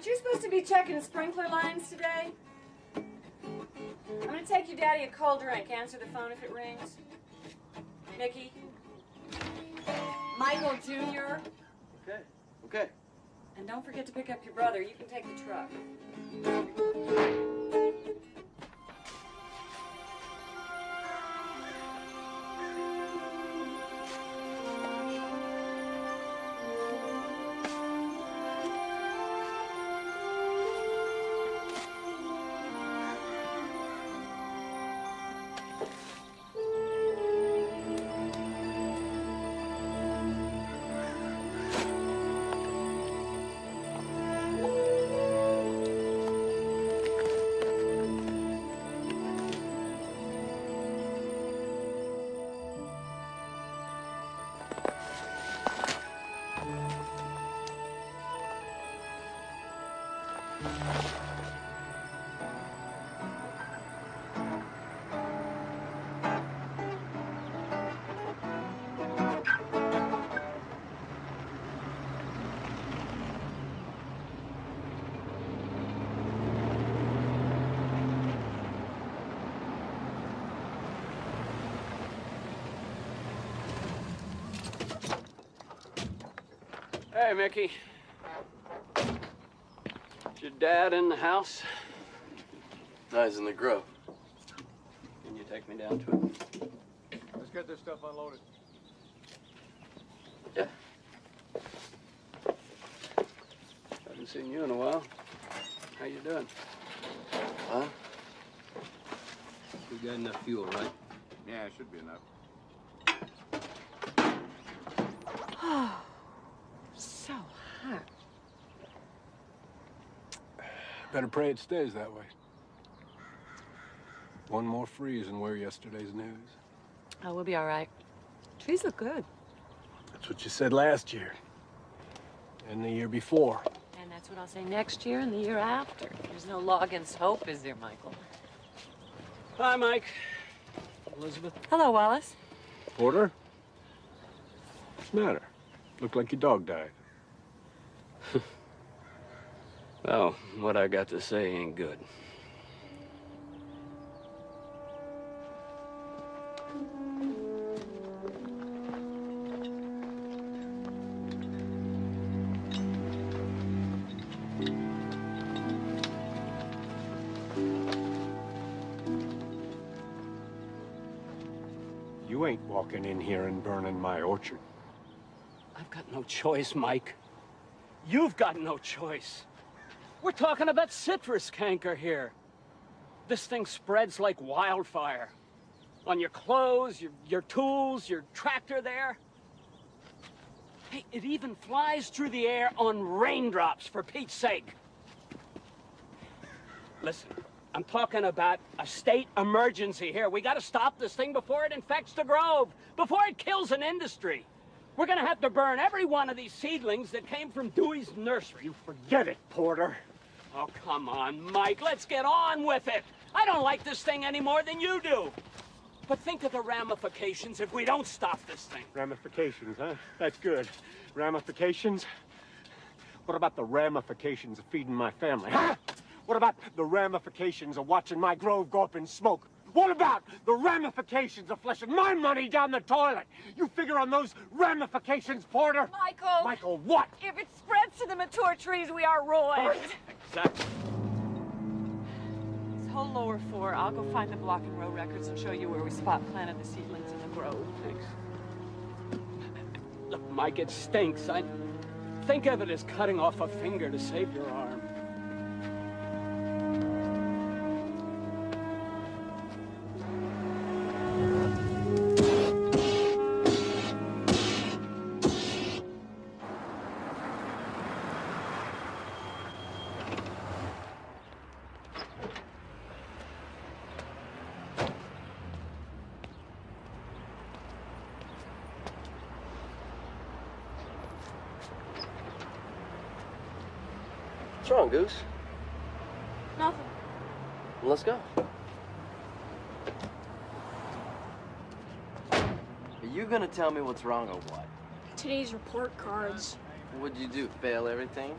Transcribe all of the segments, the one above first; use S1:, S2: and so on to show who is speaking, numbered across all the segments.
S1: Aren't you supposed to be checking sprinkler lines today? I'm gonna take your daddy a cold drink. Answer the phone if it rings. Mickey? Michael Jr.?
S2: Okay, okay.
S1: And don't forget to pick up your brother. You can take the truck.
S3: Hey, Mickey. Is your dad in the house?
S2: No, he's in the grove.
S3: Can you take me down to it?
S4: Let's get this stuff unloaded.
S2: Yeah.
S3: Haven't seen you in a while. How you doing?
S2: Huh?
S3: We got enough fuel, right?
S4: Yeah, it should be enough.
S1: So hot.
S5: Better pray it stays that way. One more freeze and we're yesterday's news.
S1: Oh, we'll be all right. Trees look good.
S5: That's what you said last year. And the year before.
S1: And that's what I'll say next year and the year after. There's no law against hope, is there, Michael?
S3: Hi, Mike. Elizabeth.
S1: Hello, Wallace.
S5: Porter? What's the matter? Looked like your dog died.
S3: Well, what I got to say ain't good.
S5: You ain't walking in here and burning my orchard.
S3: I've got no choice, Mike. You've got no choice. We're talking about citrus canker here. This thing spreads like wildfire. On your clothes, your tools, your tractor there. Hey, it even flies through the air on raindrops, for Pete's sake. Listen, I'm talking about a state emergency here. We gotta stop this thing before it infects the grove, before it kills an industry. We're gonna have to burn every one of these seedlings that came from Dewey's nursery.
S5: You forget it, Porter.
S3: Oh, come on, Mike. Let's get on with it. I don't like this thing any more than you do. But think of the ramifications if we don't stop this thing.
S5: Ramifications, huh? That's good. Ramifications? What about the ramifications of feeding my family, huh? What about the ramifications of watching my grove go up in smoke? What about the ramifications of flushing my money down the toilet? You figure on those ramifications, Porter?
S1: Michael!
S5: Michael, what?
S1: If it spreads to the mature trees, we are ruined.
S3: Exactly.
S1: This whole lower floor, I'll go find the block and row records and show you where we spot planted the seedlings in the grove.
S3: Thanks. Look, Mike, it stinks. I think of it as cutting off a finger to save your arm.
S2: What's wrong, Goose?
S1: Nothing.
S2: Well, let's go. Are you gonna tell me what's wrong or what?
S6: Today's report cards.
S2: What'd you do, fail everything?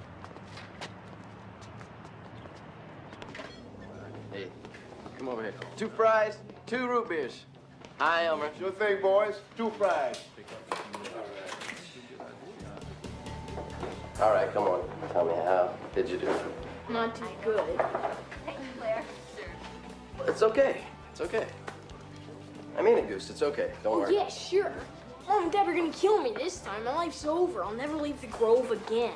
S2: Come over here. 2 fries, 2 root beers. Hi, Elmer.
S4: Sure thing, boys. 2 fries.
S2: All right, come on. Tell me, how did you do?
S6: Not too good.
S7: Hey, Claire.
S2: It's okay. It's okay. I mean it, Goose. It's okay. Don't worry.
S6: Yeah, sure. Mom and Dad are gonna kill me this time. My life's over. I'll never leave the Grove again.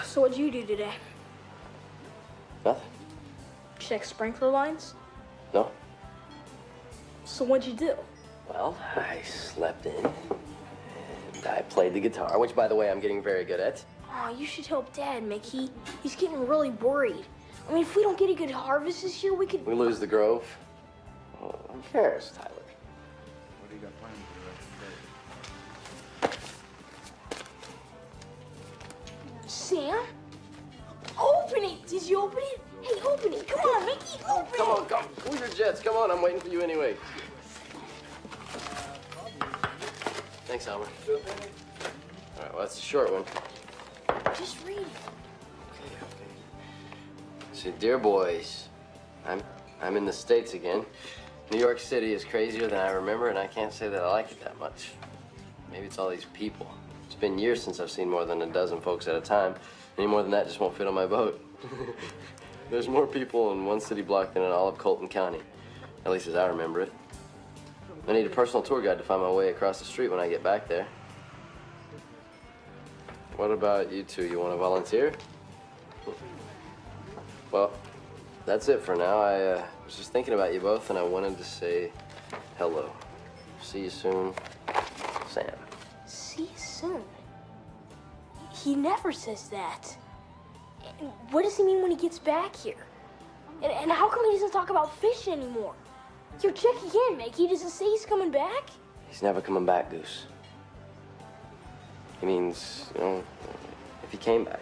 S6: So what'd you do today?
S2: Nothing.
S6: Check sprinkler lines?
S2: No.
S6: So what'd you do?
S2: Well, I slept in, and I played the guitar, which, by the way, I'm getting very good at.
S6: Oh, you should help Dad, Mickey. He's getting really worried. I mean, if we don't get a good harvest this year, we could...
S2: We lose the Grove. Well, who cares, Tyler?
S4: What do you got planned for the rest of the day?
S6: Sam? Open it! Did you open it? Hey, open it! Come on, Mickey, open it!
S2: Come on, come. Move your jets. Come on, I'm waiting for you anyway. Thanks, Elmer. All right, well, that's a short one.
S6: Just read it.
S2: Okay. So, dear boys, I'm in the States again. New York City is crazier than I remember, and I can't say that I like it that much. Maybe it's all these people. It's been years since I've seen more than a dozen folks at a time. Any more than that just won't fit on my boat. There's more people in one city block than in all of Colton County, at least as I remember it. I need a personal tour guide to find my way across the street when I get back there. What about you two? You want to volunteer? Well, that's it for now. I was just thinking about you both, and I wanted to say hello. See you soon, Sam.
S6: See you soon. He never says that. And what does he mean when he gets back here? And how come he doesn't talk about fish anymore? Yo, check again, Mickey. Does it say he's coming back?
S2: He's never coming back, Goose. He means, you know, if he came back.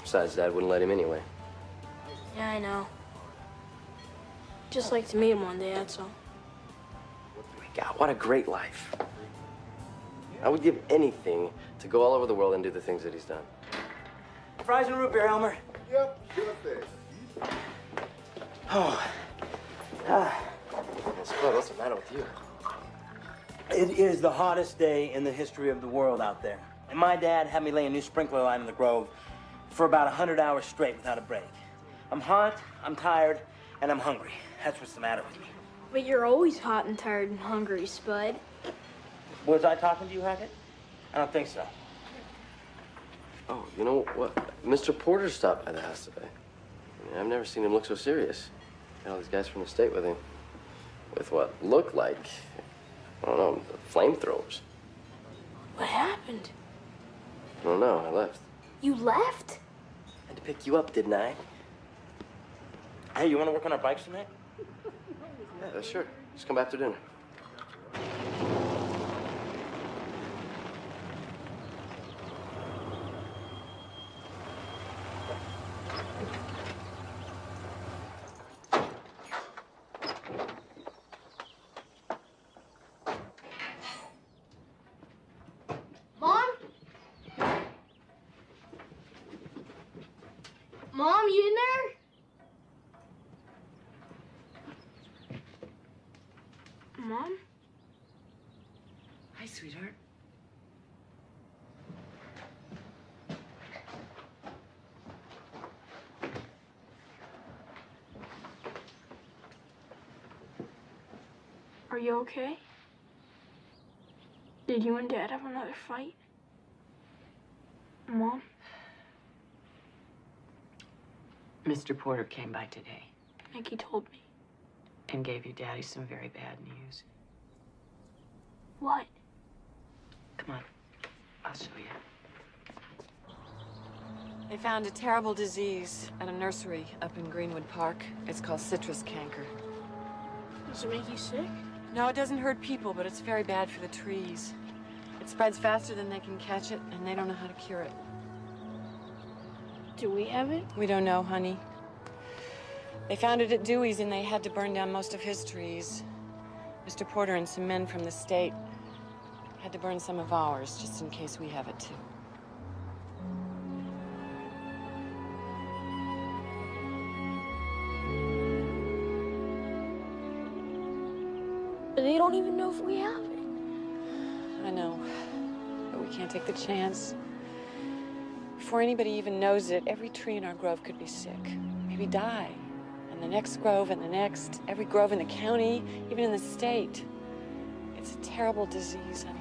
S2: Besides, Dad wouldn't let him anyway.
S6: Yeah, I know. Just like to meet him one day, that's all.
S2: God, what a great life. I would give anything to go all over the world and do the things that he's done.
S8: Fries and root beer, Elmer.
S4: Yep, sure thing.
S8: Oh,
S2: Spud, what's the matter with you?
S8: it is the hottest day in the history of the world out there. And my dad had me lay a new sprinkler line in the Grove for about 100 hours straight without a break. I'm hot, I'm tired, and I'm hungry. That's what's the matter with me.
S6: But you're always hot and tired and hungry, Spud.
S8: Was I talking to you, Hackett? I don't think so.
S2: Oh, you know what? Mr. Porter stopped by the house today. I mean, I've never seen him look so serious. Got all these guys from the state with him. With what looked like, I don't know, flamethrowers.
S6: What happened?
S2: I don't know, I left.
S6: You left?
S2: I had to pick you up, didn't I?
S8: Hey, you want to work on our bikes tonight?
S2: Yeah, sure. Just come after dinner.
S6: Mom? Mom, you in there? Mom?
S7: Hi, sweetheart.
S6: Are you okay? Did you and Dad have another fight? Mom?
S7: Mr. Porter came by today
S6: Mickey told me.
S7: and gave your daddy some very bad news.
S6: What?
S7: Come on, I'll show you.
S1: They found a terrible disease at a nursery up in Greenwood Park. It's called citrus canker.
S6: Does it make you sick?
S1: No, it doesn't hurt people, but it's very bad for the trees. It spreads faster than they can catch it, and they don't know how to cure it.
S6: Do we have it?
S1: We don't know, honey. They found it at Dewey's, and they had to burn down most of his trees. Mr. Porter and some men from the state had to burn some of ours, just in case we have it, too.
S6: But they don't even know if we have it.
S1: I know, but we can't take the chance. Before anybody even knows it, every tree in our grove could be sick, maybe die. And the next grove and the next, every grove in the county, even in the state. It's a terrible disease, honey.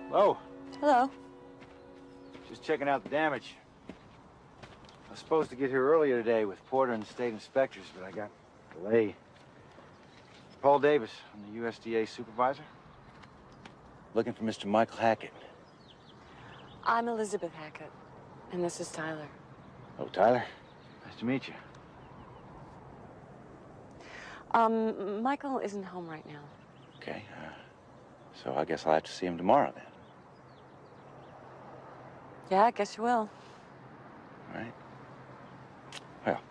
S4: Hello.
S1: Hello.
S4: Just checking out the damage. I was supposed to get here earlier today with Porter and the state inspectors, but I got delayed. Paul Davis, I'm the USDA supervisor. Looking for Mr. Michael Hackett.
S1: I'm Elizabeth Hackett, and this is Tyler.
S4: Oh, Tyler. Nice to meet you.
S1: Michael isn't home right now.
S4: Okay, so I guess I'll have to see him tomorrow then.
S1: Yeah, I guess you will.
S4: All right. Well,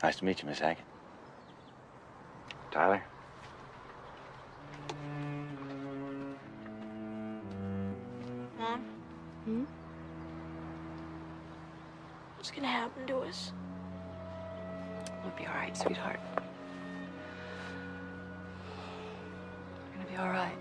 S4: nice to meet you, Miss Hackett. Tyler?
S6: Mom?
S1: Hmm?
S6: What's gonna happen to us?
S1: We'll be all right, sweetheart. We're gonna be all right.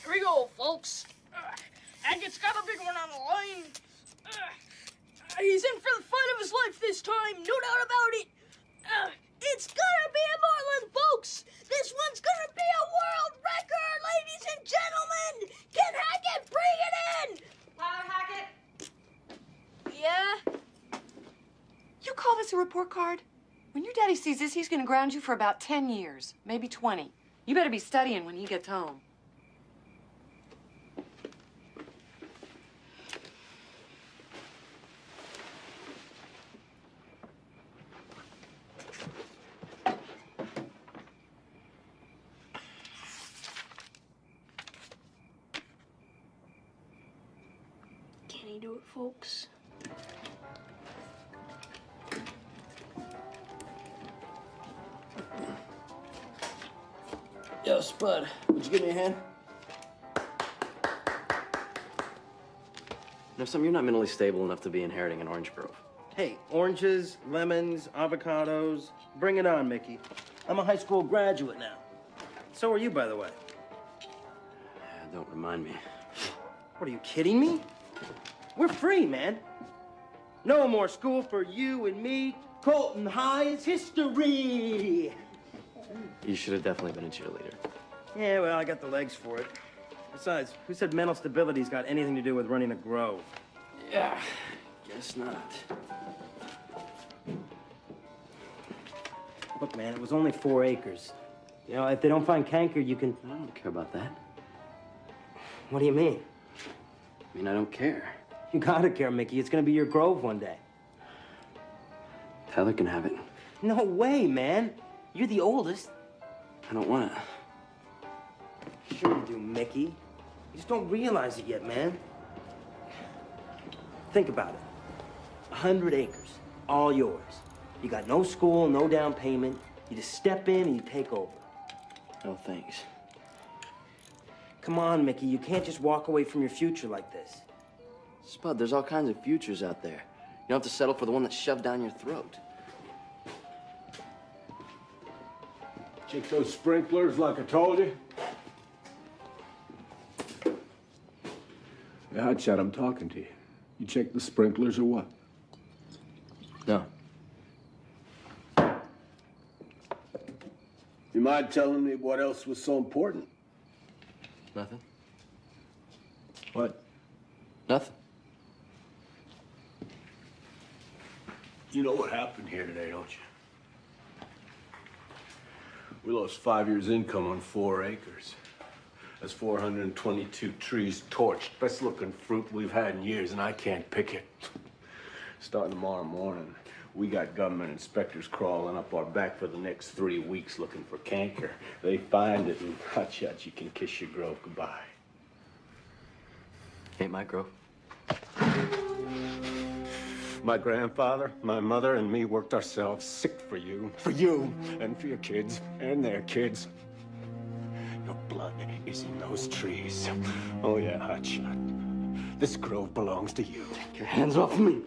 S6: Here we go, folks. Hackett's got a big one on the line. He's in for the fight of his life this time, no doubt about it. It's gonna be a Marlin, folks. This one's gonna be a world record, ladies and gentlemen. Can Hackett bring it in?
S1: Tyler Hackett?
S6: Yeah?
S1: You call this a report card? When your daddy sees this, he's gonna ground you for about 10 years, maybe 20. You better be studying when he gets home.
S6: Can he do it, folks?
S2: Yo, Spud, would you give me a hand? You know something, you're not mentally stable enough to be inheriting an orange grove.
S8: Hey, oranges, lemons, avocados. Bring it on, Mickey. I'm a high school graduate now. So are you, by the way.
S2: Don't remind me.
S8: What, are you kidding me? We're free, man. No more school for you and me. Colton High is history.
S2: You should have definitely been a cheerleader.
S8: Yeah, well, I got the legs for it. Besides, who said mental stability's got anything to do with running a grove?
S2: Yeah, guess not.
S8: Look, man, it was only 4 acres. You know, if they don't find canker, you can...
S2: I don't care about that.
S8: What do you mean?
S2: I mean, I don't care.
S8: You gotta care, Mickey. It's gonna be your grove one day.
S2: Tyler can have it.
S8: No way, man. You're the oldest.
S2: I don't want it.
S8: Sure you do, Mickey. You just don't realize it yet, man. Think about it. 100 acres, all yours. You got no school, no down payment. You just step in and you take over.
S2: No thanks.
S8: Come on, Mickey. You can't just walk away from your future like this.
S2: Spud, there's all kinds of futures out there. You don't have to settle for the one that's shoved down your throat.
S5: Check those sprinklers like I told you. Yeah, Hotshot, I'm talking to you. You checked the sprinklers or what?
S2: No.
S5: You mind telling me what else was so important?
S2: Nothing?
S5: What?
S2: Nothing.
S5: You know what happened here today, don't you? We lost 5 years' income on 4 acres. That's 422 trees torched. Best looking fruit we've had in years, and I can't pick it. Starting tomorrow morning, we got government inspectors crawling up our back for the next 3 weeks looking for canker. They find it, and hotshot, you can kiss your grove goodbye.
S2: Ain't my grove.
S5: My grandfather, my mother, and me worked ourselves sick for you, and for your kids, and their kids. Your blood is in those trees. Oh, yeah, hotshot. This grove belongs to you.
S2: Take your hands off me.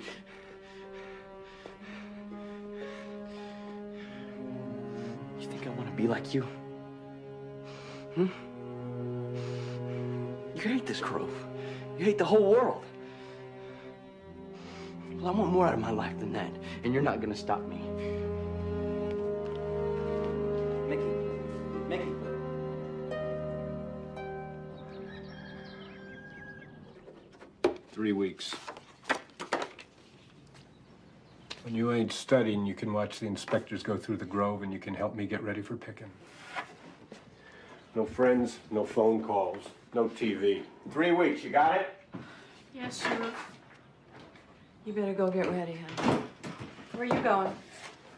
S2: You think I want to be like you? Hmm? You hate this grove. You hate the whole world. Well, I want more out of my life than that, and you're not gonna stop me.
S8: Mickey.
S5: 3 weeks. When you ain't studying, you can watch the inspectors go through the grove, and you can help me get ready for picking. No friends, no phone calls, no TV. 3 weeks, you got it?
S1: Yes, sir. You better go get ready, honey. Where are you going?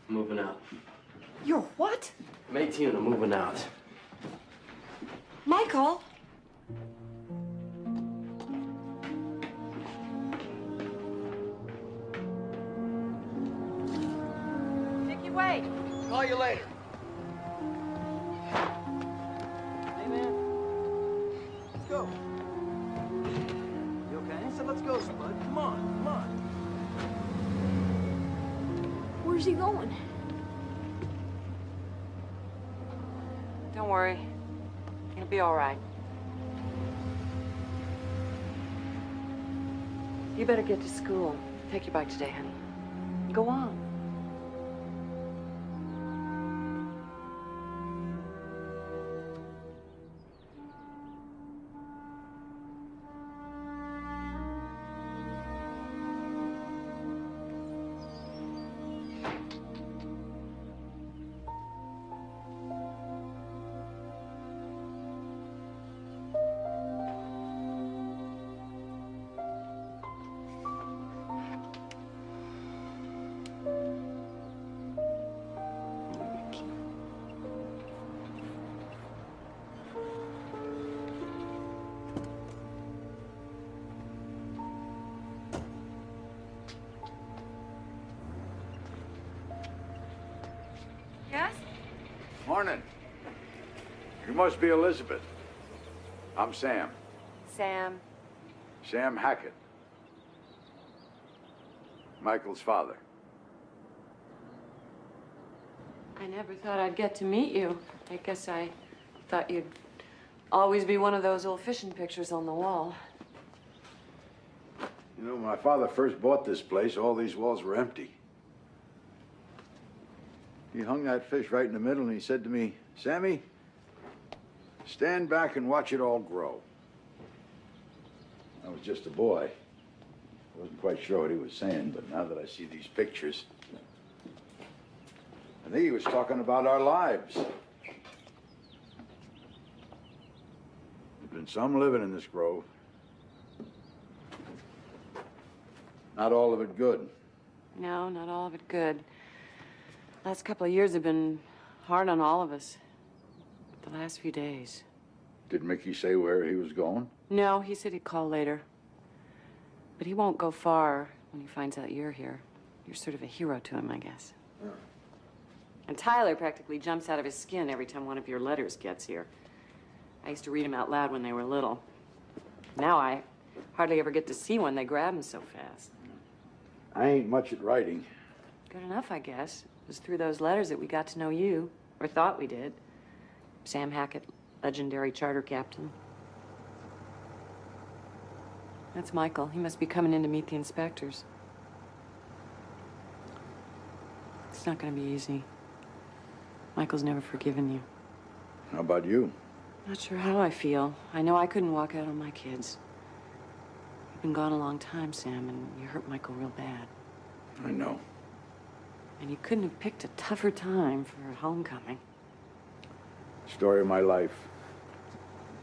S2: Moving out.
S1: You're what?
S2: I'm 18 and I'm moving out.
S1: Michael? Mickey, wait.
S2: Call you later.
S8: Hey, man. Let's go. You okay? I said, let's go, Spud. Come on.
S6: Where's he going?
S1: Don't worry. It'll be all right. You better get to school. Take your bike today, honey. Go on. Yes?
S9: Morning. You must be Elizabeth. I'm Sam.
S1: Sam.
S9: Sam Hackett. Michael's father.
S1: I never thought I'd get to meet you. I guess I thought you'd always be one of those old fishing pictures on the wall.
S9: You know, when my father first bought this place, all these walls were empty. He hung that fish right in the middle and he said to me, Sammy, stand back and watch it all grow. I was just a boy. I wasn't quite sure what he was saying, but now that I see these pictures, I think he was talking about our lives. There's been some living in this grove. Not all of it good.
S1: No, not all of it good. Last couple of years have been hard on all of us. The last few days.
S9: Did Mickey say where he was going?
S1: No, he said he'd call later. But he won't go far when he finds out you're here. You're sort of a hero to him, I guess.
S9: Yeah.
S1: And Tyler practically jumps out of his skin every time one of your letters gets here. I used to read them out loud when they were little. Now I hardly ever get to see one. They grab them so fast.
S9: I ain't much at writing.
S1: Good enough, I guess. It was through those letters that we got to know you, or thought we did. Sam Hackett, legendary charter captain. That's Michael. He must be coming in to meet the inspectors. It's not going to be easy. Michael's never forgiven you.
S9: How about you?
S1: Not sure how I feel. I know I couldn't walk out on my kids. You've been gone a long time, Sam, and you hurt Michael real bad.
S9: I know.
S1: And you couldn't have picked a tougher time for a homecoming.
S9: Story of my life.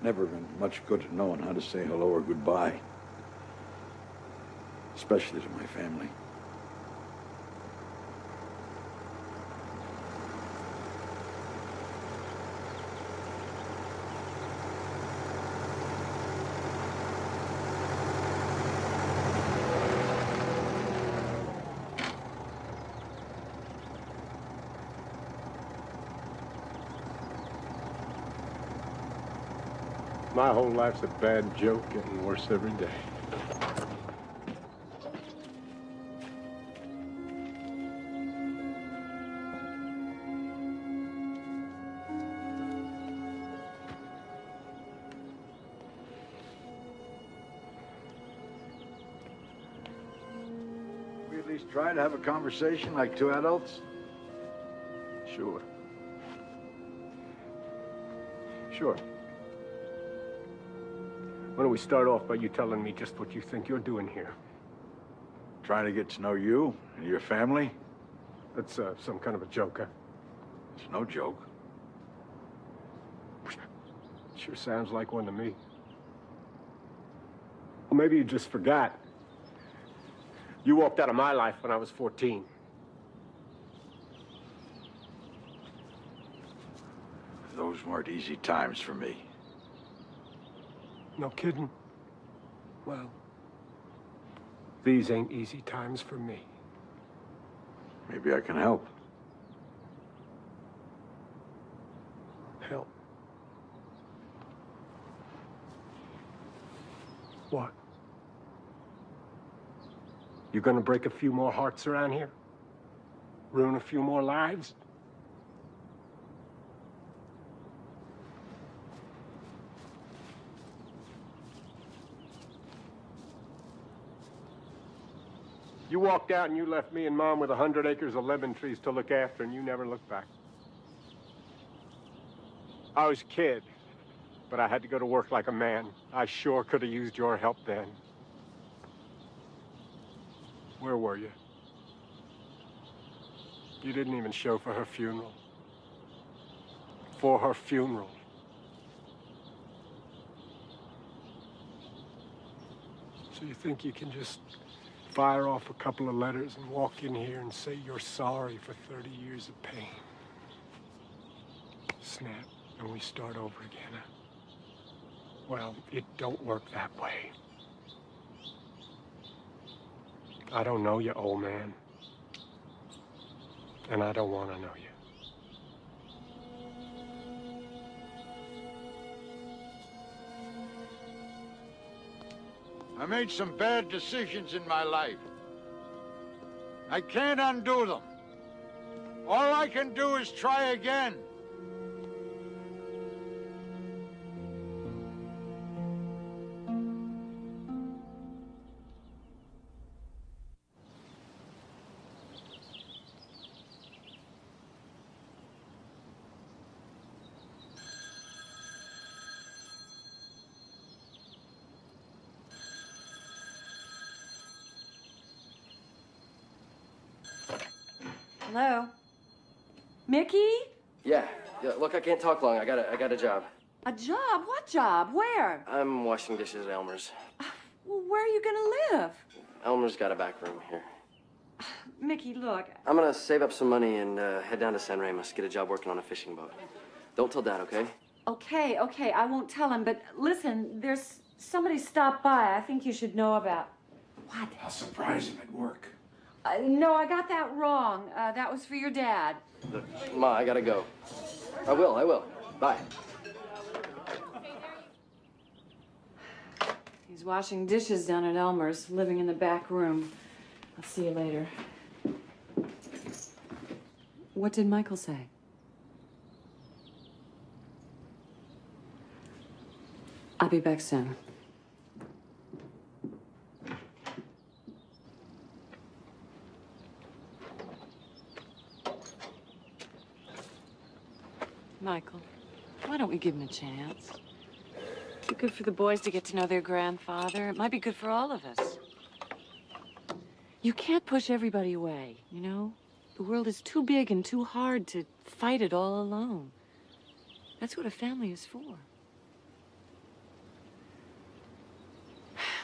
S9: Never been much good at knowing how to say hello or goodbye. Especially to my family.
S5: My whole life's a bad joke, getting worse every day.
S9: We at least try to have a conversation like two adults?
S5: Sure. Sure. Why don't we start off by you telling me just what you think you're doing here?
S9: Trying to get to know you and your family?
S5: That's some kind of a joke, huh?
S9: It's no joke.
S5: Sure sounds like one to me. Well, maybe you just forgot. You walked out of my life when I was 14.
S9: Those weren't easy times for me.
S5: No kidding. Well, these ain't easy times for me.
S9: Maybe I can help.
S5: Help. What? You gonna break a few more hearts around here? Ruin a few more lives? You walked out and you left me and Mom with 100 acres of lemon trees to look after, and you never looked back. I was a kid, but I had to go to work like a man. I sure could have used your help then. Where were you? You didn't even show for her funeral. For her funeral. So you think you can just fire off a couple of letters and walk in here and say you're sorry for 30 years of pain? Snap, and we start over again, huh? Well, it don't work that way. I don't know you, old man. And I don't want to know you.
S9: I made some bad decisions in my life. I can't undo them. All I can do is try again.
S1: Hello? Mickey?
S2: Yeah. Look, I can't talk long. I got a job.
S1: A job? What job? Where?
S2: I'm washing dishes at Elmer's.
S1: Well, where are you gonna live?
S2: Elmer's got a back room here.
S1: Mickey, look.
S2: I'm gonna save up some money and head down to San Ramos, get a job working on a fishing boat. Don't tell Dad, okay?
S1: Okay, I won't tell him, but listen, there's somebody stopped by I think you should know about. What?
S9: I'll surprise him at work.
S1: No, I got that wrong. That was for your dad.
S2: Look, Ma, I gotta go. I will. Bye.
S1: He's washing dishes down at Elmer's, living in the back room. I'll see you later. What did Michael say? I'll be back soon. Michael, why don't we give him a chance? It'd be good for the boys to get to know their grandfather. It might be good for all of us. You can't push everybody away, you know? The world is too big and too hard to fight it all alone. That's what a family is for.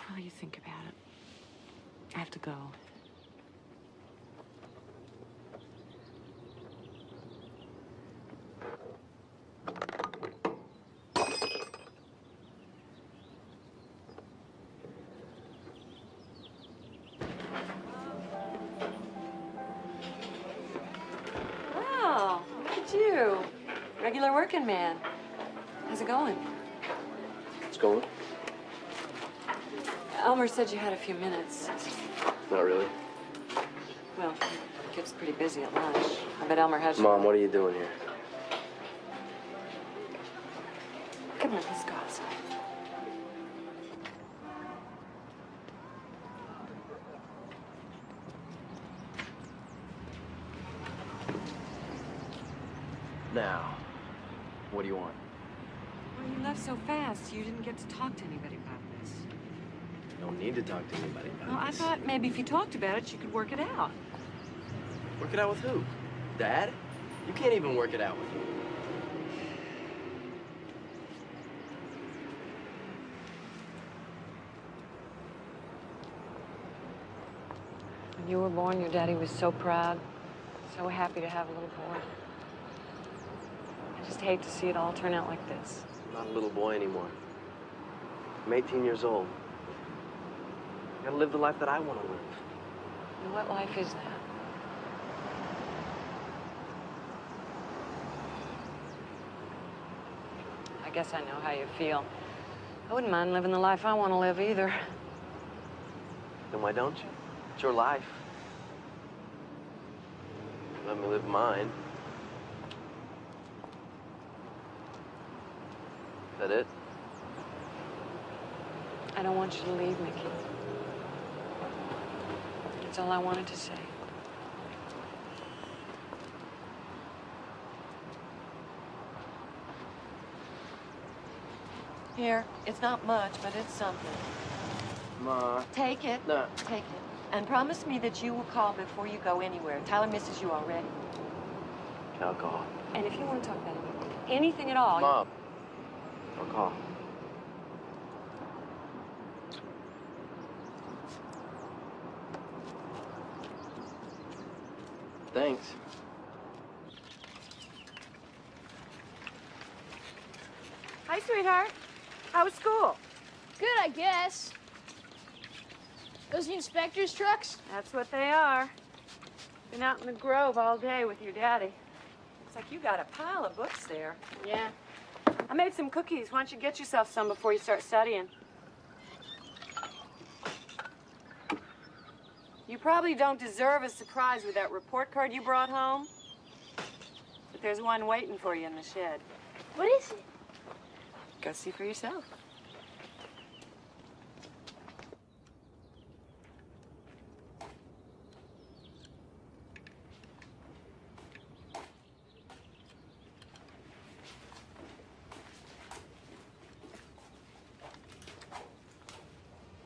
S1: Well, you think about it. I have to go. Wow, look at you. Regular working man. How's it going?
S2: What's going?
S1: Elmer said you had a few minutes.
S2: Not really.
S1: Well, it gets pretty busy at lunch. I bet Elmer has...
S2: Mom, what are you doing here?
S1: Come on, let's go outside.
S2: Now, what do you want?
S1: Well, you left so fast. You didn't get to talk to anybody about this.
S2: No need to talk to anybody about
S1: Well, I
S2: this.
S1: thought maybe if you talked about it, you could work it out.
S2: Work it out with who? Dad? You can't even work it out with me.
S1: When you were born, your daddy was so proud, so happy to have a little boy. I just hate to see it all turn out like this.
S2: I'm not a little boy anymore. I'm 18 years old. I gotta live the life that I want to live.
S1: And what life is that? I guess I know how you feel. I wouldn't mind living the life I want to live either.
S2: Then why don't you? It's your life. Let me live mine. Is that it?
S1: I don't want you to leave, Mickey. That's all I wanted to say. Here, it's not much, but it's something.
S2: Ma.
S1: Take it.
S2: No.
S1: Take it. And promise me that you will call before you go anywhere. Tyler misses you already.
S2: Alcohol.
S1: And if you want to talk about anything at all...
S2: Mom. I'll call. Thanks.
S1: Hi, sweetheart. How was school?
S6: Good, I guess. Those the inspector's trucks?
S1: That's what they are. Been out in the grove all day with your daddy. Looks like you got a pile of books there.
S6: Yeah.
S1: I made some cookies. Why don't you get yourself some before you start studying? You probably don't deserve a surprise with that report card you brought home. But there's one waiting for you in the shed.
S6: What is it?
S1: Go see for yourself.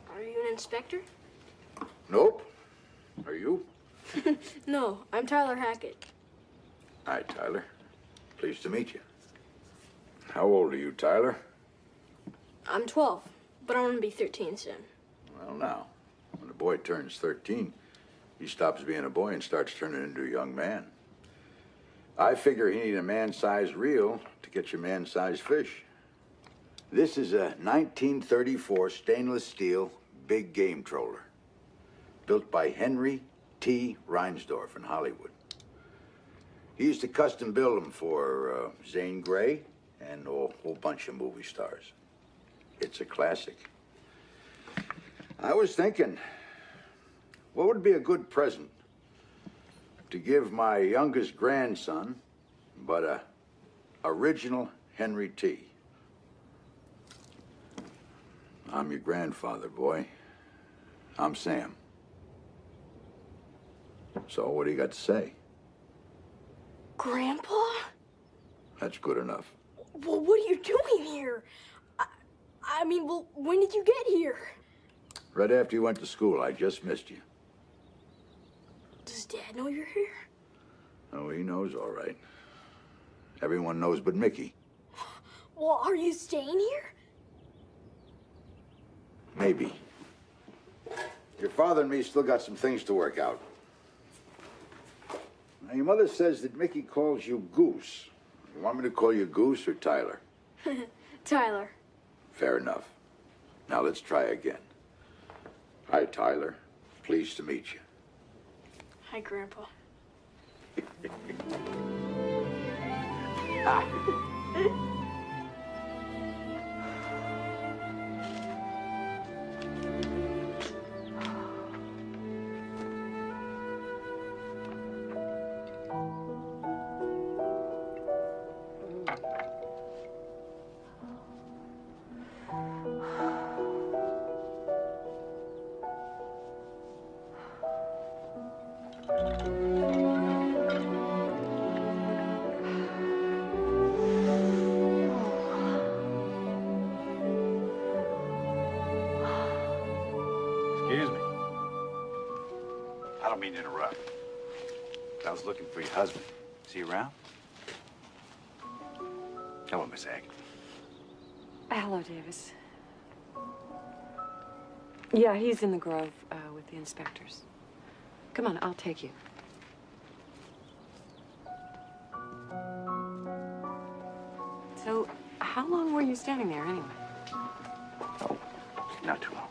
S6: Are you an inspector?
S9: Nope. Are you?
S6: No, I'm Tyler Hackett.
S9: Hi, Tyler. Pleased to meet you. How old are you, Tyler?
S6: I'm 12, but I'm gonna be 13 soon.
S9: Well, now, when a boy turns 13, he stops being a boy and starts turning into a young man. I figure he need a man-sized reel to get your man-sized fish. This is a 1934 stainless steel big game troller, built by Henry T. Reinsdorf in Hollywood. He used to custom build them for Zane Grey and a whole bunch of movie stars. It's a classic. I was thinking, what would be a good present to give my youngest grandson, but a original Henry T. I'm your grandfather, boy. I'm Sam. So what do you got to say?
S6: Grandpa?
S9: That's good enough.
S6: Well, what are you doing here? I mean, well, when did you get here?
S9: Right after you went to school, I just missed you.
S6: Does Dad know you're here?
S9: Oh, he knows all right. Everyone knows but Mickey.
S6: Well, are you staying here?
S9: Maybe. Your father and me still got some things to work out. Now, your mother says that Mickey calls you Goose. You want me to call you Goose or Tyler?
S6: Tyler.
S9: Fair enough. Now let's try again. Hi, Tyler. Pleased to meet you.
S6: Hi, Grandpa.
S4: mean to interrupt. I was looking for your husband. Is he around? Hello, Miss Hackett.
S1: Hello, Davis. Yeah, he's in the grove with the inspectors. Come on, I'll take you. So, how long were you standing there anyway?
S4: Oh, not too long.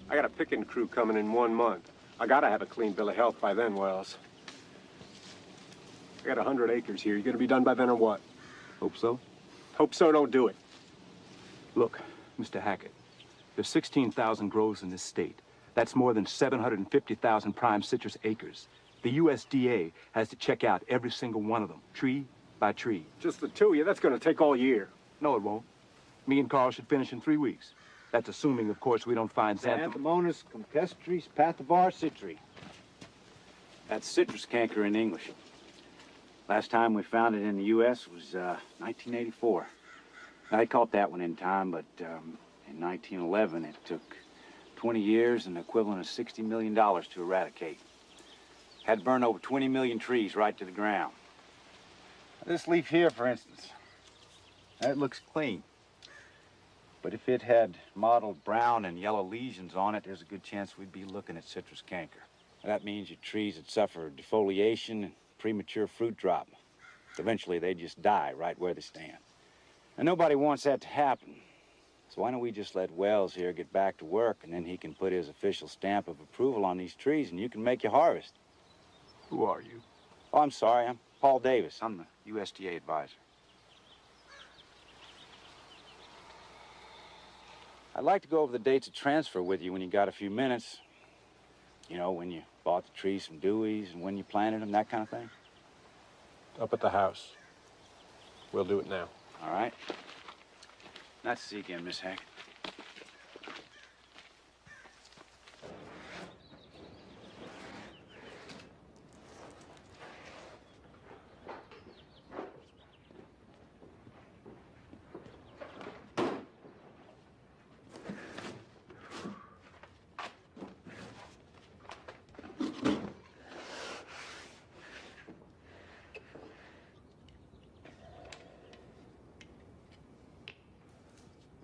S5: I got a picking crew coming in 1 month. I gotta have a clean bill of health by then, Wells. I got 100 acres here. You gonna be done by then or what?
S10: Hope so.
S5: Hope so, don't do it.
S10: Look, Mr. Hackett, there's 16,000 groves in this state. That's more than 750,000 prime citrus acres. The USDA has to check out every single one of them, tree by tree.
S5: Just the two of you? That's gonna take all year.
S10: No, it won't. Me and Carl should finish in 3 weeks. That's assuming, of course, we don't find xanthan.
S4: Xanthomonas campestris pathobar citri. That's citrus canker in English. Last time we found it in the U.S. was 1984. Now, they caught that one in time, but in 1911, it took 20 years and the equivalent of $60 million to eradicate. Had to burn over 20 million trees right to the ground. This leaf here, for instance, that looks clean. But if it had mottled brown and yellow lesions on it, there's a good chance we'd be looking at citrus canker. That means your trees would suffer defoliation and premature fruit drop. Eventually, they just die right where they stand. And nobody wants that to happen. So why don't we just let Wells here get back to work, and then he can put his official stamp of approval on these trees, and you can make your harvest.
S5: Who are you?
S4: Oh, I'm sorry. I'm Paul Davis. I'm the USDA advisor. I'd like to go over the dates of transfer with you when you got a few minutes. You know, when you bought the trees from Dewey's and when you planted them, that kind of thing.
S5: Up at the house. We'll do it now.
S4: All right. Nice to see you again, Miss Hackett.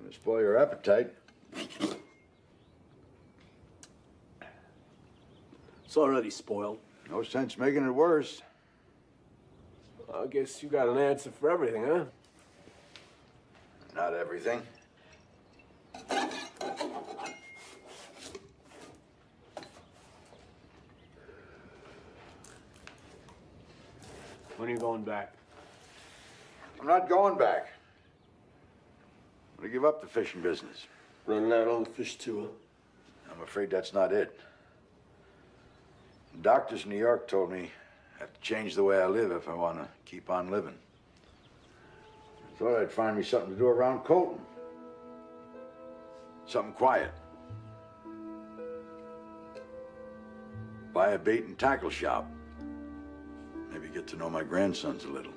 S9: Spoil your appetite.
S11: It's already spoiled.
S9: No sense making it worse.
S11: I guess you got an answer for everything, huh?
S9: Not everything.
S11: When are you going back?
S9: I'm not going back. I'm gonna give up the fishing business.
S11: Running out on the fish too, huh?
S9: I'm afraid that's not it. The doctors in New York told me I have to change the way I live if I want to keep on living. I thought I'd find me something to do around Colton. Something quiet. Buy a bait and tackle shop. Maybe get to know my grandsons a little.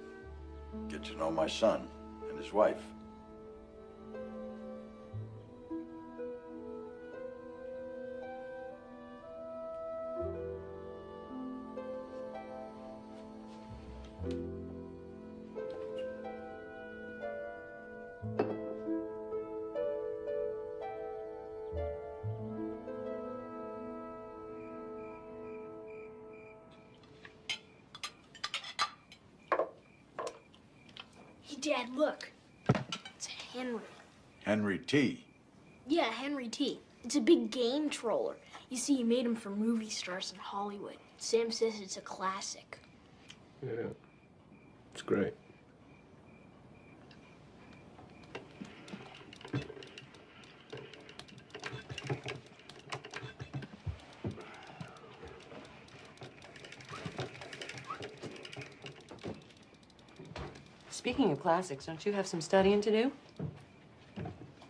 S9: Get to know my son and his wife.
S6: Hey, Dad, look. It's Henry.
S9: Henry T.
S6: Yeah, Henry T. It's a big game troller. You see, he made them for movie stars in Hollywood. Sam says it's a classic.
S11: Yeah. It's great.
S1: Speaking of classics, don't you have some studying to do?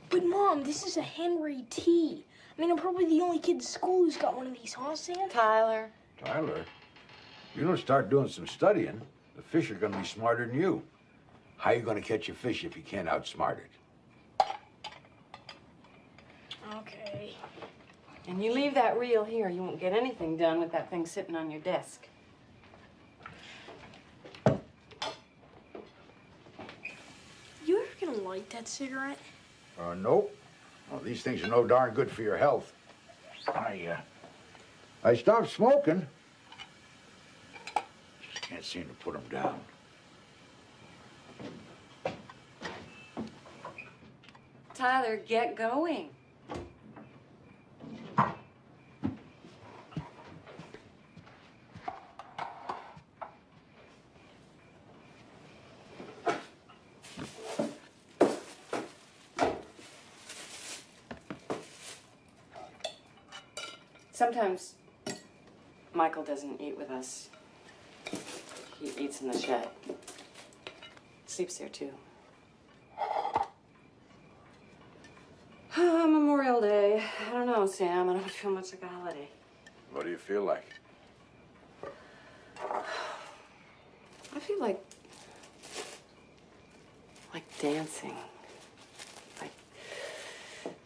S6: But, Mom, this is a Henry T. I mean, I'm probably the only kid in school who's got one of these, huh, Sam?
S1: Tyler.
S9: Tyler, you don't start doing some studying, the fish are going to be smarter than you. How are you going to catch a fish if you can't outsmart it?
S6: Okay.
S1: And you leave that reel here, you won't get anything done with that thing sitting on your desk.
S6: You ever gonna light that cigarette?
S9: Nope. Well, these things are no darn good for your health. I stopped smoking. Just can't seem to put them down.
S1: Tyler, get going. Sometimes Michael doesn't eat with us. He eats in the shed. Sleeps there, too. Memorial Day. I don't know, Sam. I don't feel much like a holiday.
S9: What do you feel like?
S1: I feel like dancing. Like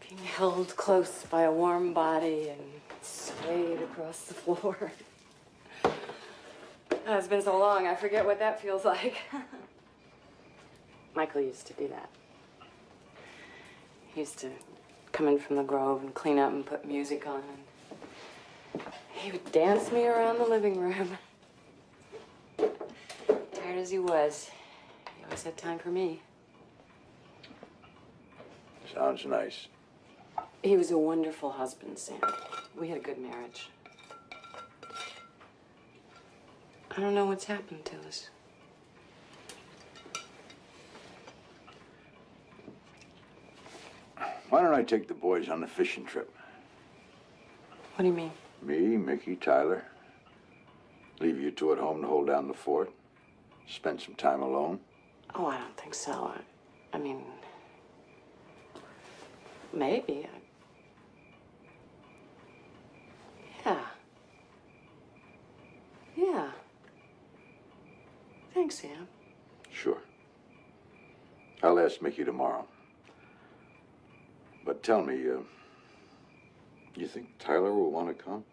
S1: being held close by a warm body and swayed across the floor. It's been so long, I forget what that feels like. Michael used to do that. He used to come in from the Grove and clean up and put music on. He would dance me around the living room. Tired as he was, he always had time for me.
S9: Sounds nice.
S1: He was a wonderful husband, Sam. We had a good marriage. I don't know what's happened to us.
S9: Why don't I take the boys on a fishing trip?
S1: What do you mean?
S9: Me, Mickey, Tyler. Leave you two at home to hold down the fort. Spend some time alone.
S1: Oh, I don't think so. I mean, maybe. Yeah. Yeah. Thanks, Sam.
S9: Sure. I'll ask Mickey tomorrow. But tell me, you think Tyler will want to come?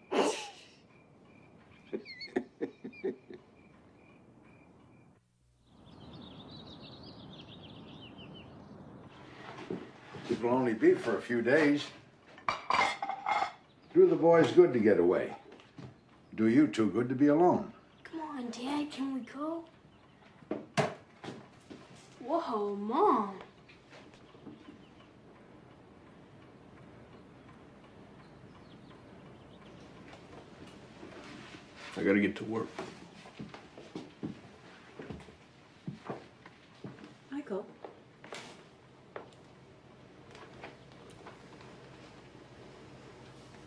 S9: It will only be for a few days. Do the boys good to get away. Do you two good to be alone.
S6: Come on, Dad, can we go? Whoa, Mom.
S9: I gotta get to work.
S1: Michael.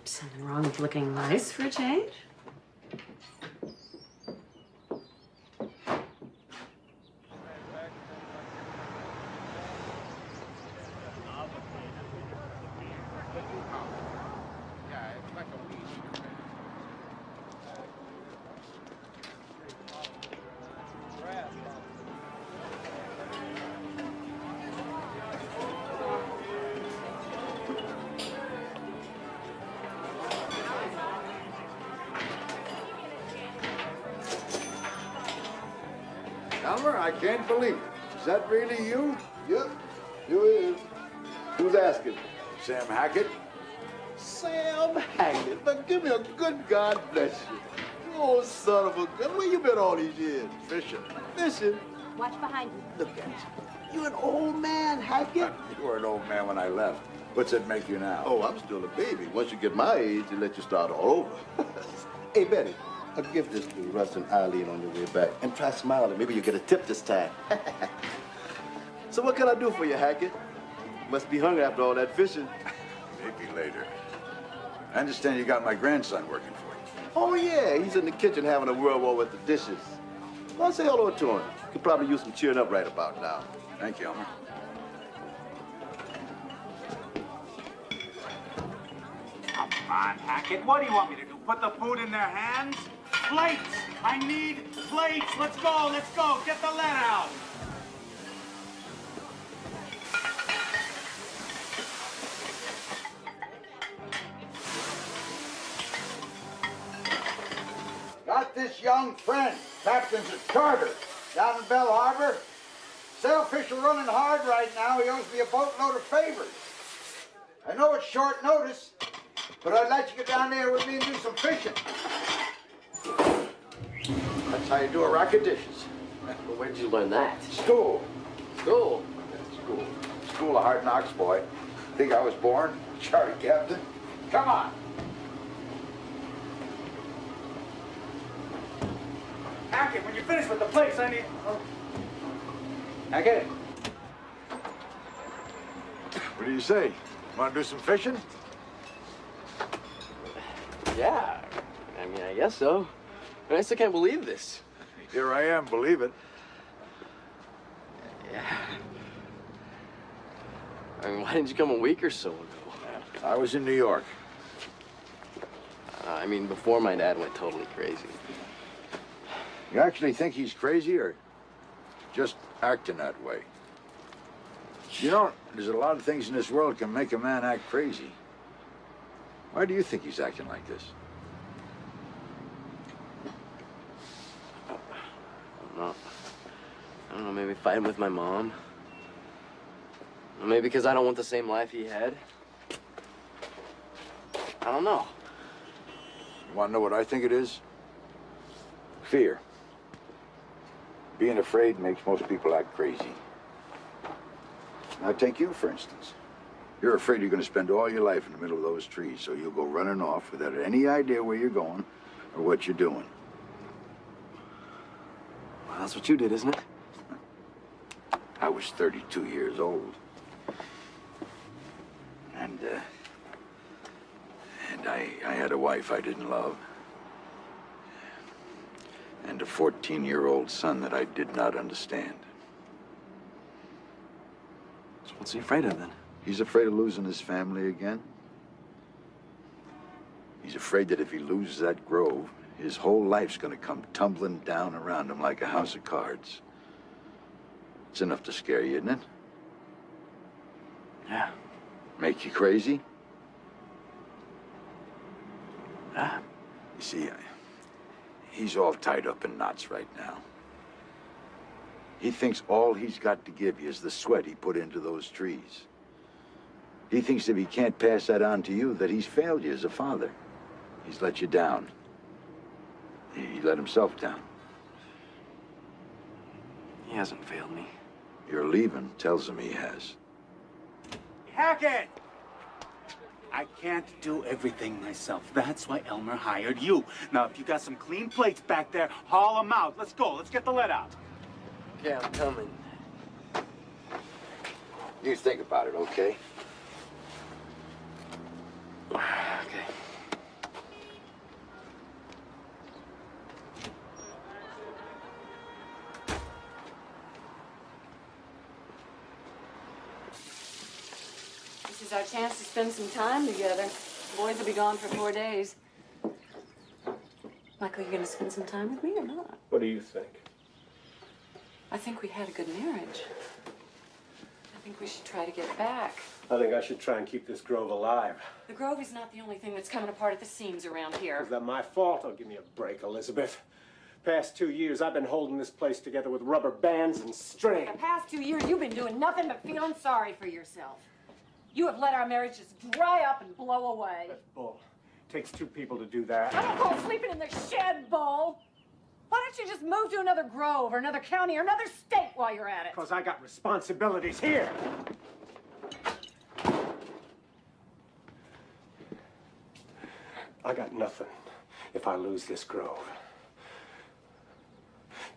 S1: Something wrong with looking nice for a change?
S9: Elmer, I can't believe it. Is that really you?
S12: Yep, you is. Who's asking?
S9: Sam Hackett?
S12: Sam Hackett. Now give me a good God bless you. You old son of a gun. Where you been all these years?
S9: Fishing.
S12: Fishing?
S13: Watch behind you.
S12: Look at you. You an old man, Hackett?
S9: You were an old man when I left. What's it make you now?
S12: Oh, I'm still a baby. Once you get my age, they let you start all over. Hey, Betty, I'll give this to Russ and Eileen on your way back. And try smiling. Maybe you'll get a tip this time. So what can I do for you, Hackett? Must be hungry after all that fishing.
S9: Maybe later. I understand you got my grandson working for you.
S12: Oh, yeah. He's in the kitchen having a world war with the dishes. Well, say hello to him. Could probably use some cheering up right about now.
S9: Thank you, Elmer.
S4: Come on, Hackett. What do you want me to do? Put the food in their hands? Plates! I need plates! Let's go, let's go! Get the lead out!
S9: met this young friend. Captain's a charter down in Bell Harbor. Sailfish are running hard right now. He owes me a boatload of favors. I know it's short notice, but I'd like you to get down there with me and do some fishing. That's how you do a rack of dishes.
S2: Well, where did you learn that?
S9: School.
S2: School?
S9: School. School of hard knocks, boy. Think I was born? Charter captain? Come on.
S4: Hackett, when you're finished with the plates, I need... Oh. Hackett?
S9: What do you say? Want to do some fishing?
S2: Yeah. I mean, I guess so. I still can't believe this.
S9: Here I am, believe it.
S2: Yeah. I mean, why didn't you come a week or so ago?
S9: I was in New York.
S2: I mean, before my dad went totally crazy.
S9: You actually think he's crazy or just acting that way? You know, there's a lot of things in this world can make a man act crazy. Why do you think he's acting like this?
S2: I don't know, maybe fighting with my mom. Or maybe because I don't want the same life he had. I don't know.
S9: You want to know what I think it is? Fear. Being afraid makes most people act crazy. Now take you, for instance. You're afraid you're going to spend all your life in the middle of those trees, so you'll go running off without any idea where you're going or what you're doing.
S2: Well, that's what you did, isn't it?
S9: I was 32 years old. And I had a wife I didn't love. And a 14-year-old son that I did not understand.
S2: So what's he afraid of, then?
S9: He's afraid of losing his family again. He's afraid that if he loses that grove, his whole life's gonna come tumbling down around him like a house of cards. It's enough to scare you, isn't it?
S2: Yeah.
S9: Make you crazy?
S2: Yeah.
S9: You see, he's all tied up in knots right now. He thinks all he's got to give you is the sweat he put into those trees. He thinks if he can't pass that on to you, that he's failed you as a father. He's let you down. He let himself down.
S2: He hasn't failed me.
S9: Your leaving tells him he has.
S4: Hackett! I can't do everything myself. That's why Elmer hired you. Now, if you got some clean plates back there, haul them out. Let's go. Let's get the lead out.
S2: Yeah, I'm coming.
S9: You think about it, okay?
S2: Okay.
S1: This is our chance to spend some time together. The boys will be gone for 4 days. Michael, you gonna spend some time with me or not?
S5: What do you think?
S1: I think we had a good marriage. I think we should try to get back.
S5: I think I should try and keep this grove alive.
S1: The Grove is not the only thing that's coming apart at the seams around here.
S5: Is that my fault? Oh, give me a break, Elizabeth. Past 2 years, I've been holding this place together with rubber bands and string.
S1: The past 2 years, you've been doing nothing but feeling sorry for yourself. You have let our marriage just dry up and blow away.
S5: That's bull. Takes two people to do that.
S1: I don't call sleeping in the shed bull. Why don't you just move to another grove or another county or another state while you're at it?
S5: Because I got responsibilities here. I got nothing if I lose this grove.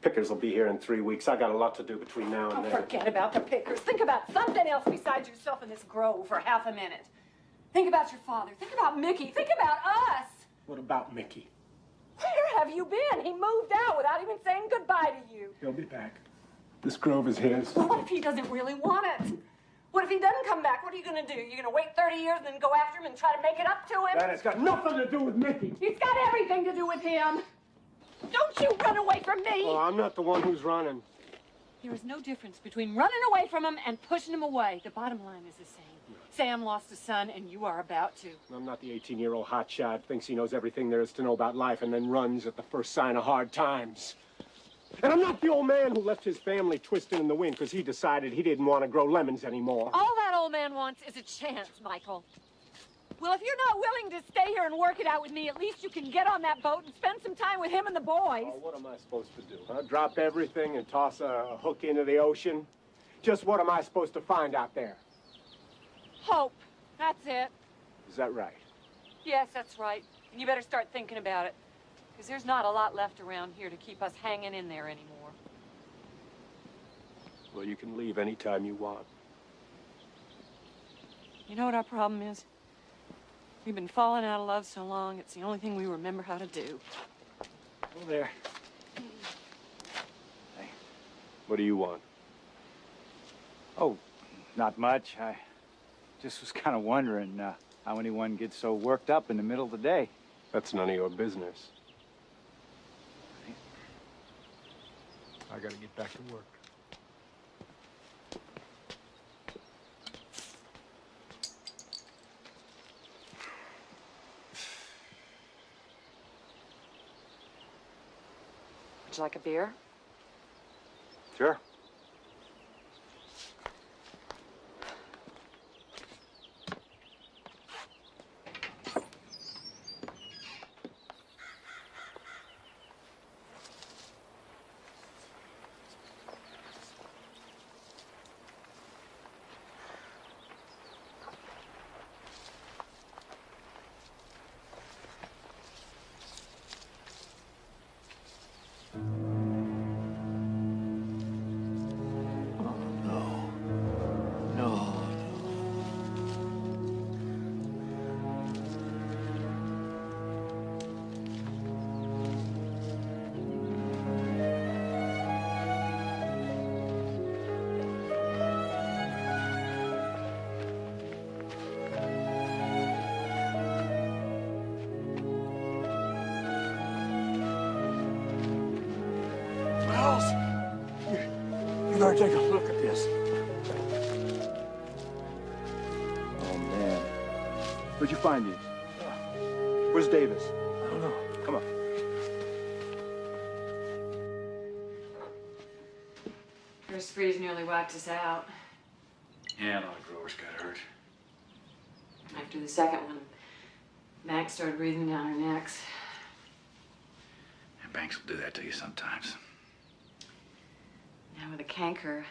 S5: Pickers will be here in 3 weeks. I got a lot to do between now and then.
S1: Forget about the Pickers. Think about something else besides yourself in this grove for half a minute. Think about your father. Think about Mickey. Think about us.
S5: What about Mickey?
S1: Where have you been? He moved out without even saying goodbye to you.
S5: He'll be back. This grove is his.
S1: Well, what if he doesn't really want it? What if he doesn't come back? What are you going to do? You're going to wait 30 years and then go after him and try to make it up to him?
S5: That has got nothing to do with Mickey.
S1: It's got everything to do with him. Don't you run away from me.
S5: Oh, I'm not the one who's running.
S1: There is no difference between running away from him and pushing him away. The bottom line is the same. Sam lost a son, and you are about to.
S5: I'm not the 18-year-old hotshot, thinks he knows everything there is to know about life and then runs at the first sign of hard times. And I'm not the old man who left his family twisting in the wind because he decided he didn't want to grow lemons anymore.
S1: All that old man wants is a chance, Michael. Well, if you're not willing to stay here and work it out with me, at least you can get on that boat and spend some time with him and the boys.
S5: Oh, what am I supposed to do, huh? Drop everything and toss a hook into the ocean? Just what am I supposed to find out there?
S1: Hope. That's it.
S5: Is that right?
S1: Yes, that's right. And you better start thinking about it. Because there's not a lot left around here to keep us hanging in there anymore.
S5: Well, you can leave any time you want.
S1: You know what our problem is? We've been falling out of love so long, it's the only thing we remember how to do.
S5: Oh, there. Hey, what do you want?
S4: Oh, not much. I just was kind of wondering how anyone gets so worked up in the middle of the day.
S5: That's none of your business. I gotta get back to work.
S1: Would you like a beer?
S4: Sure.
S5: You better take a look at this.
S10: Oh, man. Where'd you find these? Where's Davis?
S5: I don't know.
S10: Come on.
S1: First freeze nearly wiped us out.
S4: Yeah, a lot of growers got hurt.
S1: After the second one, Max started breathing down our necks.
S4: And banks will do that to you sometimes.
S1: Now with a canker.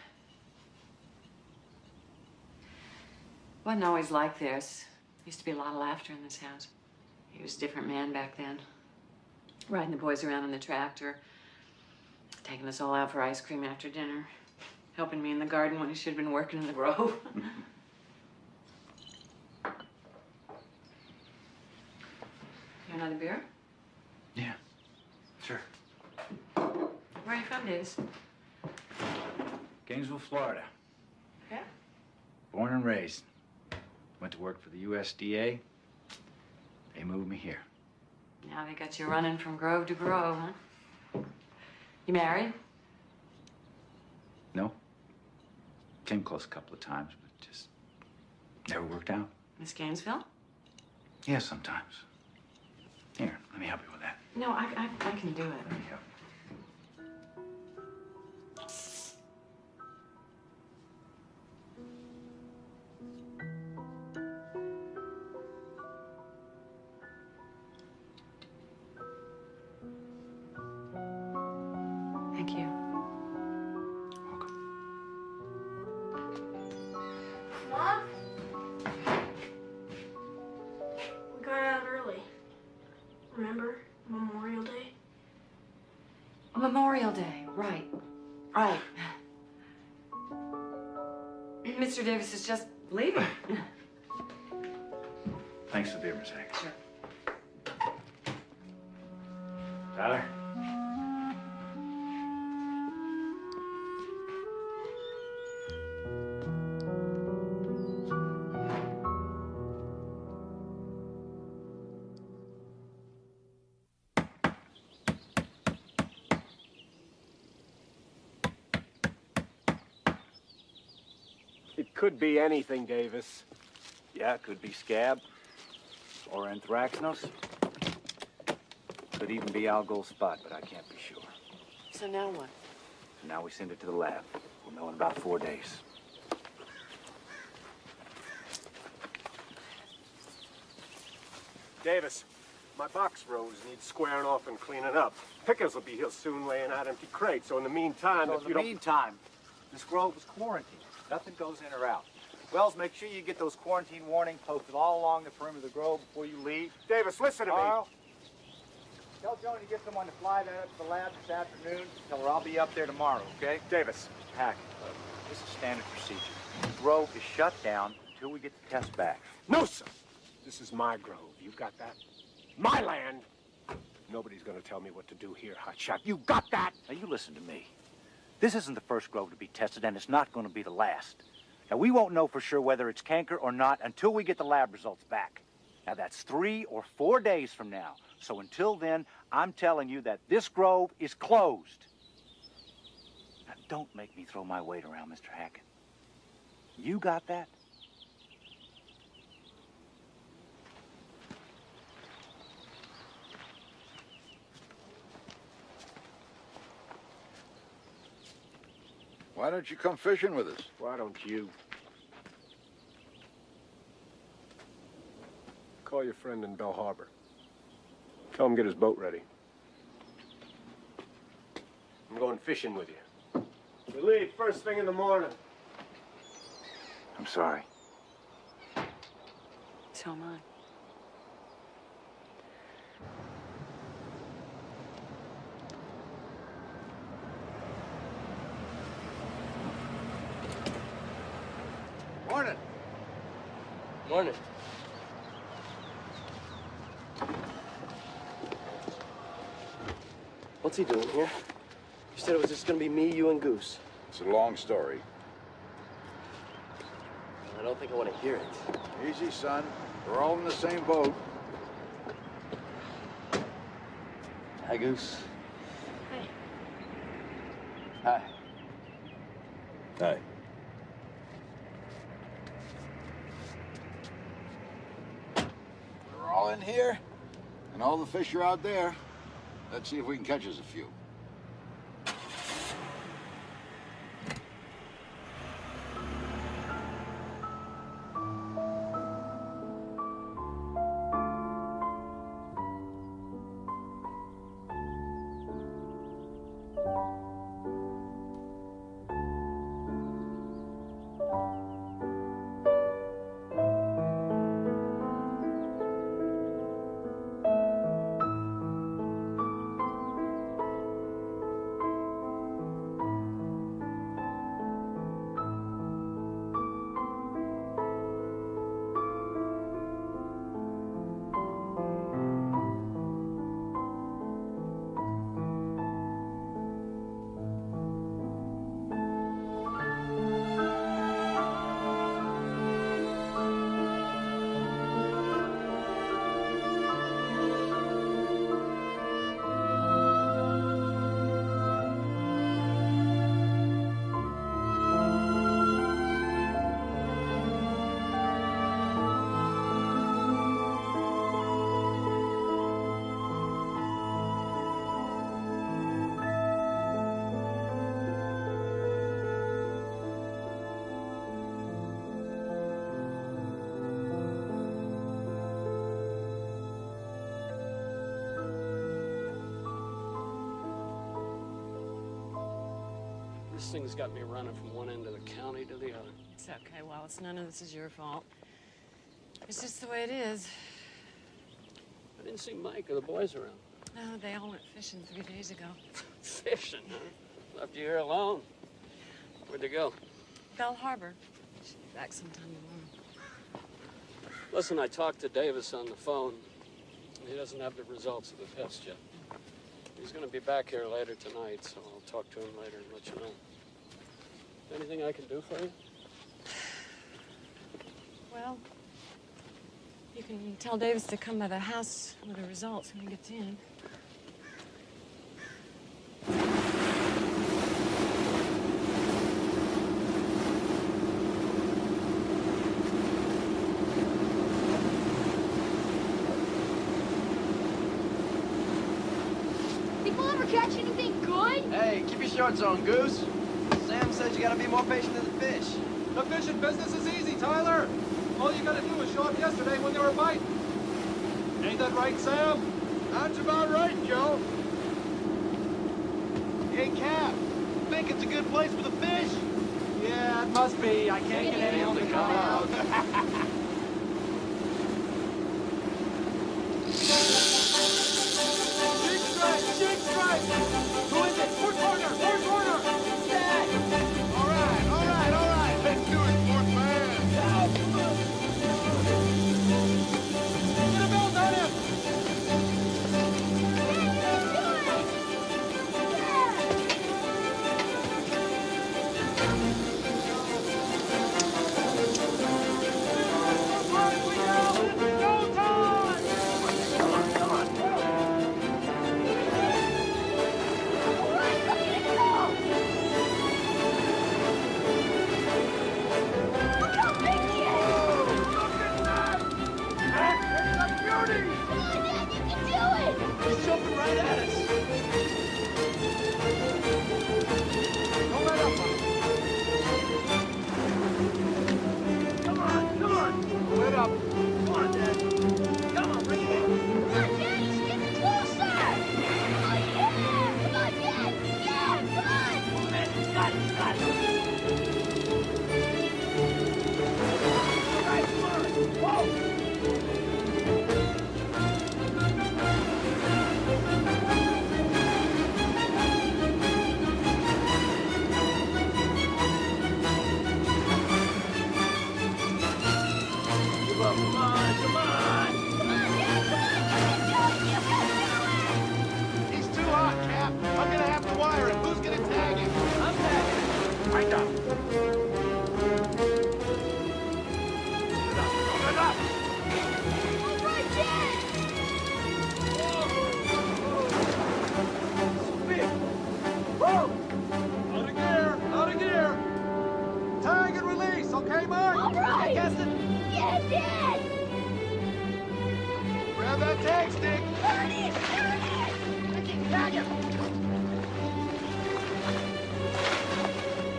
S1: Wasn't always like this. Used to be a lot of laughter in this house. He was a different man back then. Riding the boys around in the tractor. Taking us all out for ice cream after dinner. Helping me in the garden when he should have been working in the grove. You another beer?
S4: Yeah, sure.
S1: Where are you from, Davis?
S4: Gainesville, Florida.
S1: Yeah?
S4: Born and raised. Went to work for the USDA. They moved me here.
S1: Now they got you running from grove to grove, huh? You married?
S4: No. Came close a couple of times, but just never worked out.
S1: Miss Gainesville?
S4: Yeah, sometimes. Here, let me help you with that.
S1: No, I can do it.
S4: Let me help.
S1: Thank you.
S4: Welcome.
S6: Mom? We got out early. Remember Memorial Day?
S1: Memorial Day, right. Right. Mr. Davis is just leaving.
S4: Thanks for the beer, Miss Hack.
S1: Sure.
S4: Tyler?
S5: Could be anything, Davis.
S4: Yeah, it could be scab or anthracnose. Could even be algal spot, but I can't be sure.
S1: So now what?
S4: So now we send it to the lab. We'll know in about 4 days.
S5: Davis, my box rows need squaring off and cleaning up. Pickers will be here soon laying out empty crates, so in the meantime, if you don't...
S4: meantime, this grove is quarantined. Nothing goes in or out. Wells, make sure you get those quarantine warnings posted all along the perimeter of the grove before you leave.
S5: Davis, listen to
S4: Carl, tell Joni to get someone to fly that up to the lab this afternoon. Tell her I'll be up there tomorrow, okay?
S5: me. Davis.
S4: Hack, this is standard procedure. The grove is shut down until we get the test back.
S5: No, sir. This is my grove. You got that? My land. Nobody's gonna tell me what to do here, hotshot. You got that?
S4: Now, you listen to me. This isn't the first grove to be tested, and it's not going to be the last. Now, we won't know for sure whether it's canker or not until we get the lab results back. Now, that's 3 or 4 days from now. So until then, I'm telling you that this grove is closed. Now, don't make me throw my weight around, Mr. Hackett. You got that?
S9: Why don't you come fishing with us?
S5: Why don't you? Call your friend in Bell Harbor. Tell him to get his boat ready. I'm going fishing with you. We leave first thing in the morning.
S4: I'm sorry.
S1: So am I.
S9: Morning.
S2: Morning. What's he doing here? You said it was just gonna be me, you, and Goose.
S9: It's a long story.
S2: I don't think I want to hear it.
S9: Easy, son. We're all in the same boat.
S2: Hi, Goose.
S1: Hey.
S2: Hi.
S9: Hey. We're all in here, and all the fish are out there. Let's see if we can catch us a few.
S3: This thing's got me running from one end of the county to the other.
S1: It's okay, Wallace. None of this is your fault. It's just the way it is.
S3: I didn't see Mike or the boys around.
S1: No, they all went fishing 3 days ago.
S3: Fishing, huh? Left you here alone. Where'd they go?
S1: Bell Harbor. Should be back sometime tomorrow.
S3: Listen, I talked to Davis on the phone. He doesn't have the results of the test yet. He's going to be back here later tonight, so I'll talk to him later and let you know. Anything I can do for you?
S1: Well, you can tell Davis to come by the house with the results when he gets in.
S6: catch anything good?
S2: Hey, keep your shorts on, Goose. Sam says you gotta be more patient than the fish.
S13: The fishing business is easy, Tyler. All you gotta do is show up yesterday when they were biting. Ain't that right, Sam?
S12: That's about right, Joe. Hey, Cap, think it's a good place for the fish?
S13: Yeah, it must be. I can't get any to come out. Jig strike! Jig strike! Who is it? Fourth corner! Fourth corner! Dad!
S12: All right. Let's do it, fourth man.
S13: Dad, come on! Get a belt on him!
S2: He's jumping right at us.
S13: Don't let up on him. Come on! Don't let up. Come on, Dad. Come on, bring it in.
S6: Come on, Dad, he's getting closer! Oh, yeah! Come on, Dad! Yeah, come on!
S13: Got it! All right, come on! Whoa! Come on!
S12: He's too hot, Cap. I'm gonna have to wire him. Who's gonna tag him?
S13: I'm tagging him. Right up. Good up.
S6: All right, Dad!
S13: Big. Woo! Out of gear. Tag and release, okay, Mike?
S6: All right!
S2: Gaston.
S6: Yeah, Dad!
S12: Grab that tag stick.
S6: There it is!
S12: Tag him.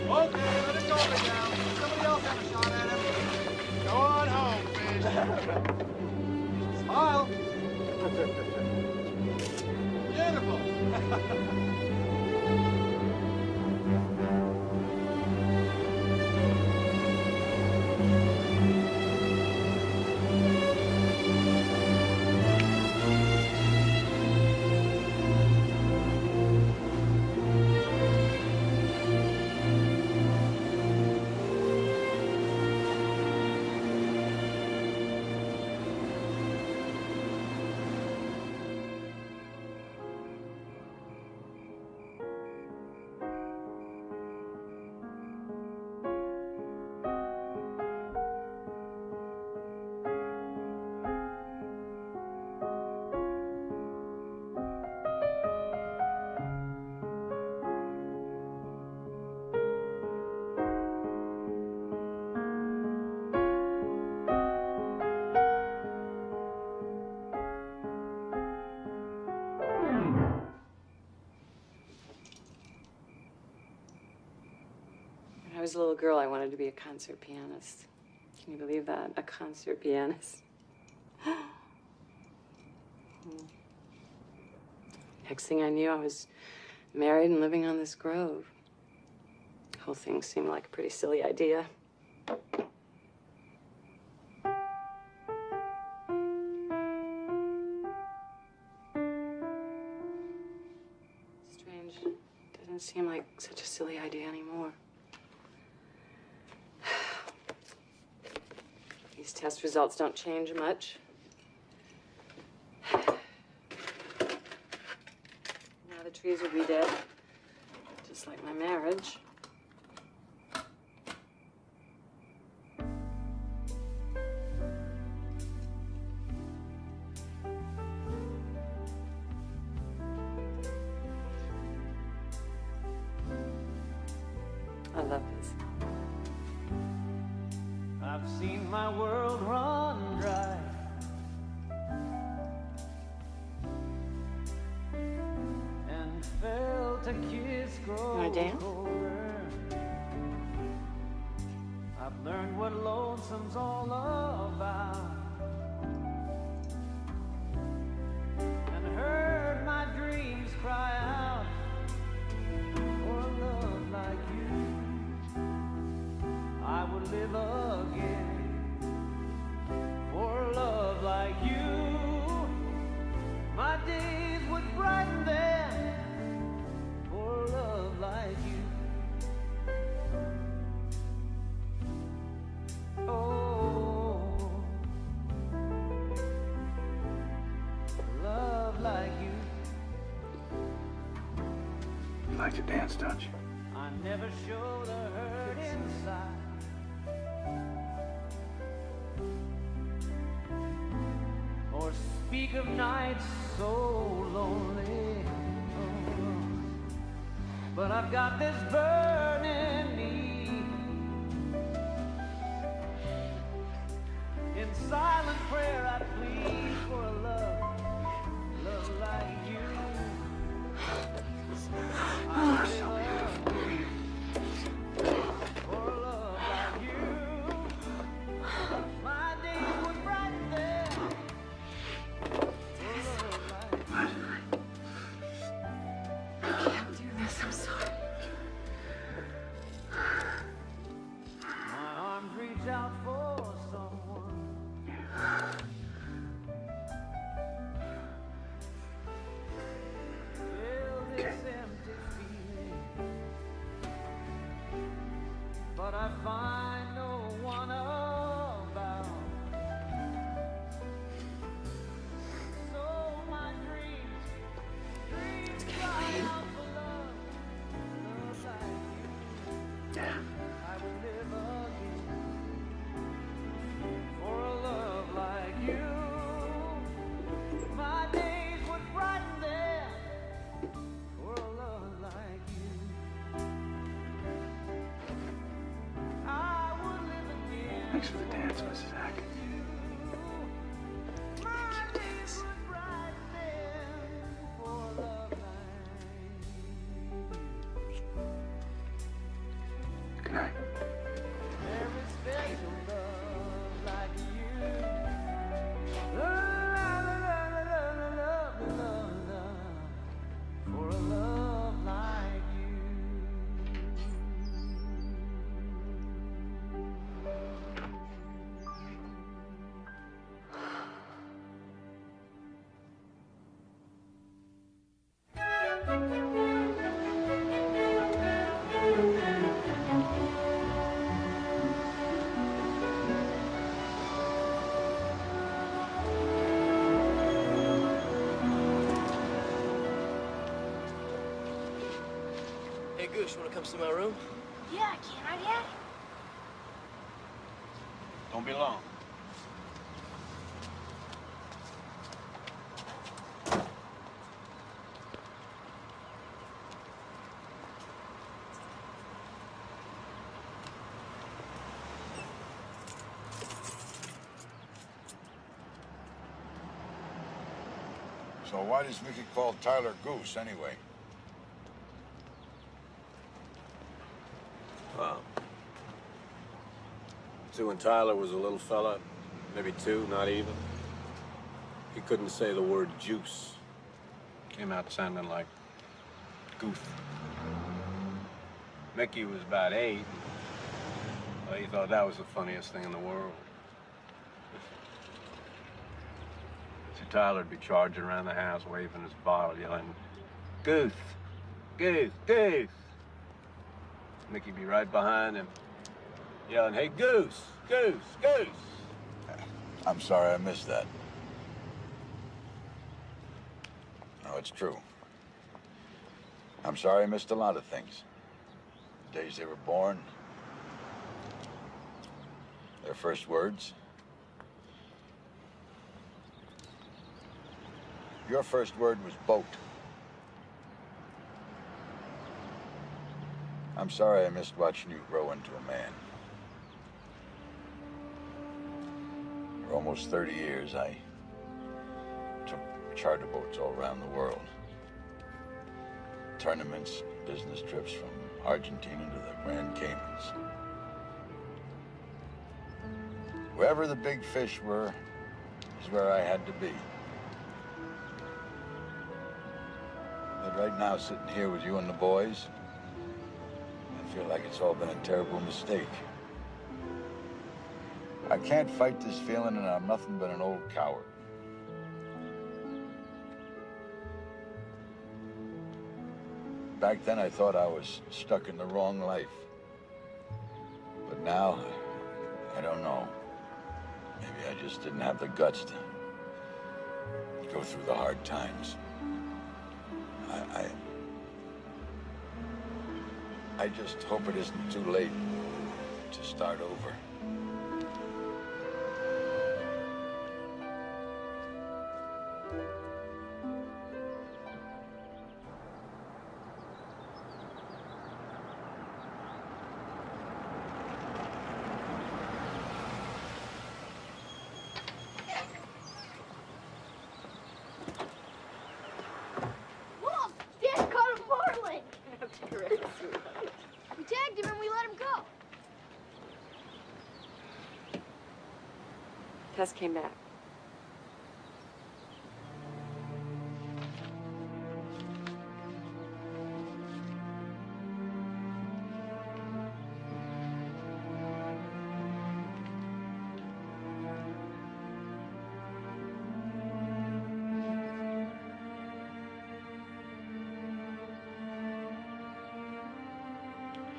S13: Okay, let it go right now. Somebody else have a shot at him.
S12: Go on home, fish.
S13: Smile. Beautiful.
S1: When I was a little girl, I wanted to be a concert pianist. Can you believe that? A concert pianist. Next thing I knew, I was married and living on this grove. The whole thing seemed like a pretty silly idea. Strange. It doesn't seem like such a silly idea anymore. These test results don't change much. Now the trees will be dead, just like my marriage. I love this.
S14: I've seen my world run dry. And felt a kiss grow
S1: wanna dance?
S14: colder. I've learned what lonesome's all about, and heard my dreams cry out for a love like you. I would live again for a love like you. My days would brighten then for a love like you. Oh, love like you.
S10: You like to dance, don't you?
S14: I never show the hurt inside. Or speak of nights so lonely. Oh, but I've got this burning need. In silent prayer I plead for a love, love like you. I live for a love like you. My days would brighten there for a love like you.
S1: I can't do this, I'm sorry.
S14: My arms reach out for someone. Feel this empty feeling, but I find no one about. So my dreams cry out for love, love like you. I will live again for a love like you. My days would brighten there for a love like you. I would live again.
S10: Thanks for the dance, Mrs. Hackett.
S14: My days would brighten there for a love like you.
S10: Good night.
S14: There is special love like you. Love, love, love, love, love, love, for a love like
S8: Hey, Goose, you wanna come see my room?
S6: Yeah, can I, Dad?
S5: Don't be long.
S9: So why does Mickey call Tyler Goose anyway?
S11: Well, see, when Tyler was a little fella, maybe 2, not even, he couldn't say the word juice. Came out sounding like goof. Mickey was about 8. Well, he thought that was the funniest thing in the world. So Tyler'd be charging around the house, waving his bottle, yelling, "Goose, goose, goose." Mickey'd be right behind him, yelling, "Hey, Goose, Goose, Goose."
S9: I'm sorry I missed that. No, it's true. I'm sorry I missed a lot of things. The days they were born, their first words. Your first word was boat. I'm sorry I missed watching you grow into a man. For almost 30 years, I took charter boats all around the world. tournaments, business trips from Argentina to the Grand Caymans. Wherever the big fish were is where I had to be. But right now, sitting here with you and the boys, I feel like it's all been a terrible mistake. I can't fight this feeling, and I'm nothing but an old coward. Back then, I thought I was stuck in the wrong life. But now, I don't know. Maybe I just didn't have the guts to go through the hard times. I just hope it isn't too late to start over.
S6: Look! Dad caught a marlin! That's great. We tagged him and we let him go.
S1: Tess came back.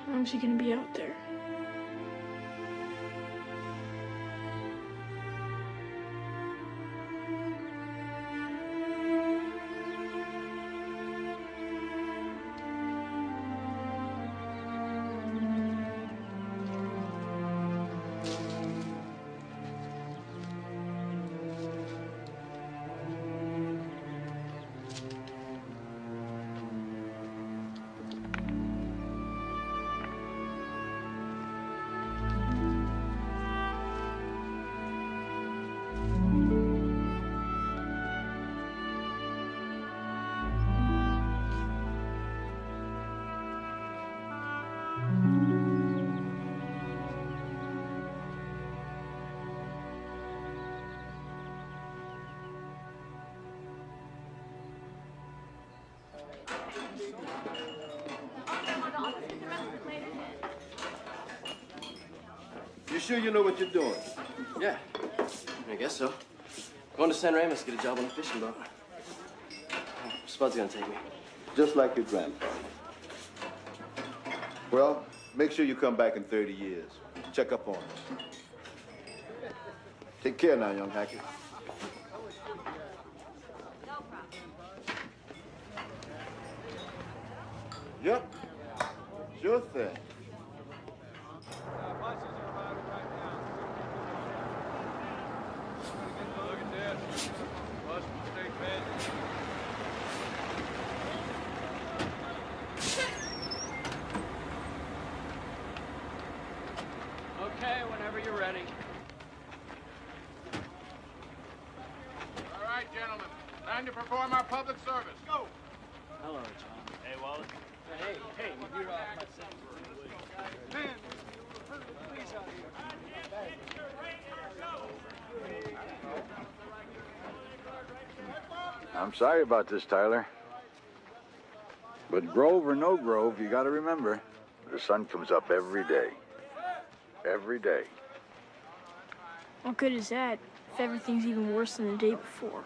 S6: How long's he gonna be out there?
S12: You sure you know what you're doing?
S2: Yeah, I guess so. Going to San Ramos to get a job on a fishing boat. Spud's gonna take me.
S12: Just like your grandfather. Well, make sure you come back in 30 years. Check up on us. Take care now, young Hackett. Yep. Sure thing.
S13: Look at this. Bus mistake, man.
S3: Okay, whenever you're ready.
S13: All right, gentlemen. Time to perform our public service. Go.
S3: Hello, John. Hey, Wallace. Hey, you're off my son.
S13: Man, please out here.
S9: I'm sorry about this, Tyler. But grove or no grove, you gotta remember, the sun comes up every day. Every day.
S6: What good is that if everything's even worse than the day before?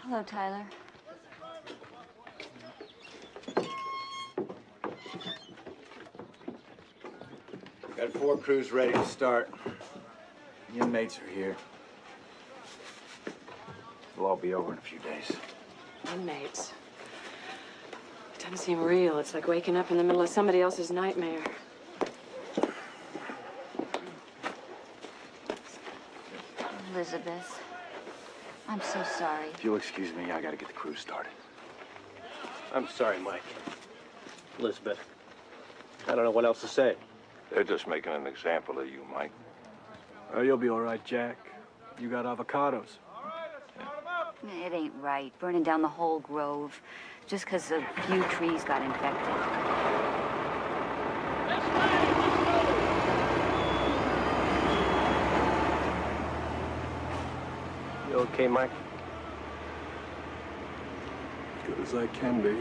S15: Hello, Tyler.
S4: Got 4 crews ready to start. The inmates are here. It'll all be over in a few days.
S1: Inmates. Doesn't seem real. It's like waking up in the middle of somebody else's nightmare.
S15: Elizabeth, I'm so sorry.
S4: If you'll excuse me, I gotta get the crew started.
S5: I'm sorry, Mike. Elizabeth, I don't know what else to say.
S11: They're just making an example of you, Mike.
S3: Oh, you'll be all right, Jack. You got avocados.
S15: It ain't right, burning down the whole grove just because a few trees got infected.
S5: You okay, Mike?
S11: Good as I can be.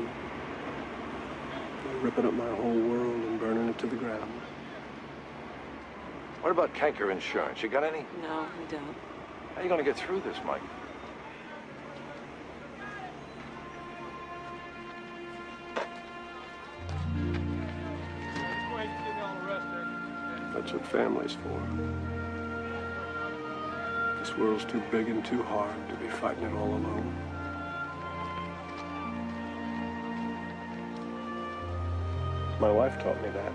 S11: They're ripping up my whole world and burning it to the ground.
S16: What about canker insurance? You got any?
S1: No, we don't.
S16: How are you going to get through this, Mike?
S11: That's what family's for. This world's too big and too hard to be fighting it all alone. My wife taught me that.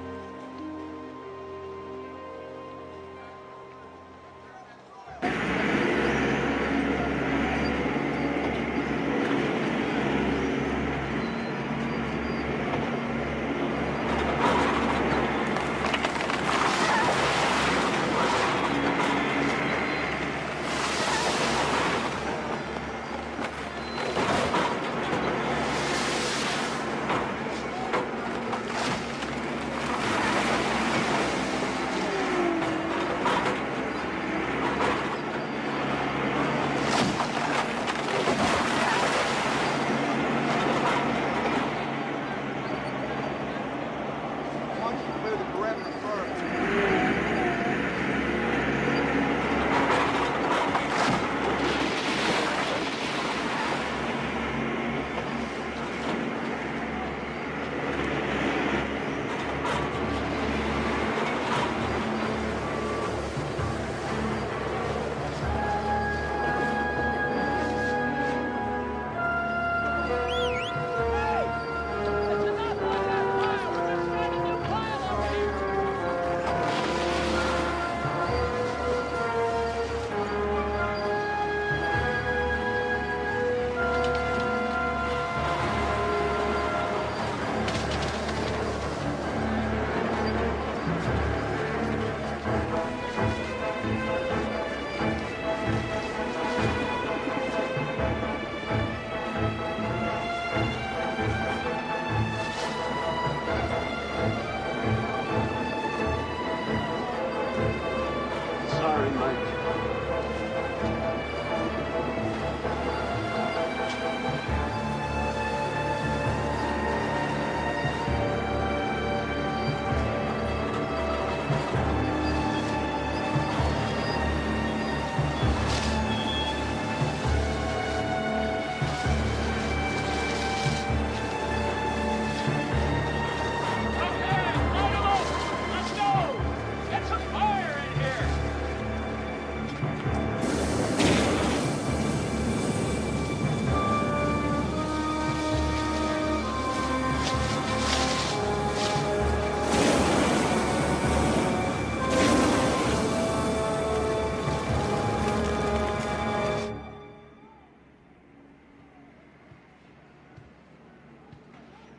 S11: Sorry, Mike.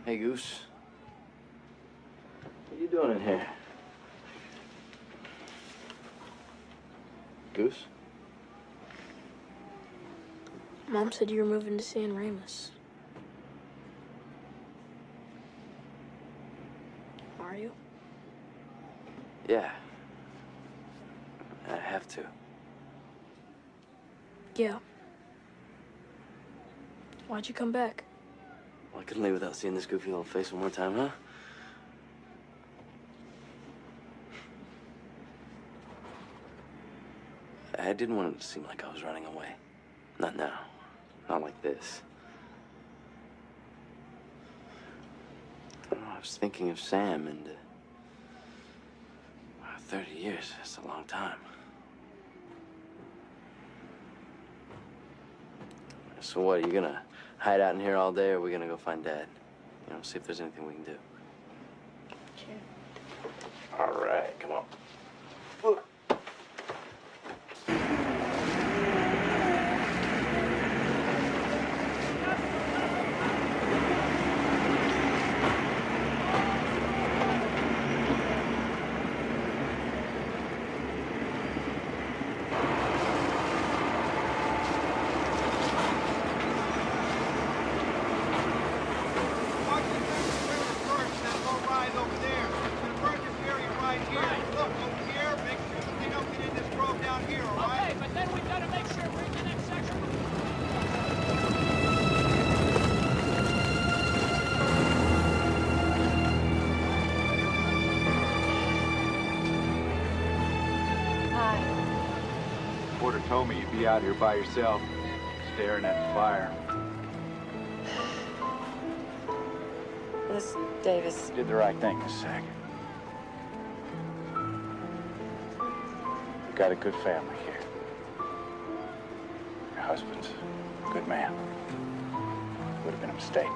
S2: Hey, Goose. What are you doing in here? Goose?
S6: Mom said you were moving to San Ramos. Are you?
S2: Yeah. I have to.
S6: Yeah. Why'd you come back?
S2: Well, I couldn't leave without seeing this goofy little face one more time, huh? I didn't want it to seem like I was running away. Not now. Not like this. I don't know, I was thinking of Sam and... 30 years, that's a long time. So what, are you gonna hide out in here all day, or are we gonna go find Dad? You know, see if there's anything we can do.
S6: Sure.
S2: All right, come on.
S10: Porter told me you'd be out here by yourself, staring at the fire.
S1: Miss Davis.
S10: You did the right thing, Miss Sackett. You got a good family here. Your husband's a good man. Would have been a mistake.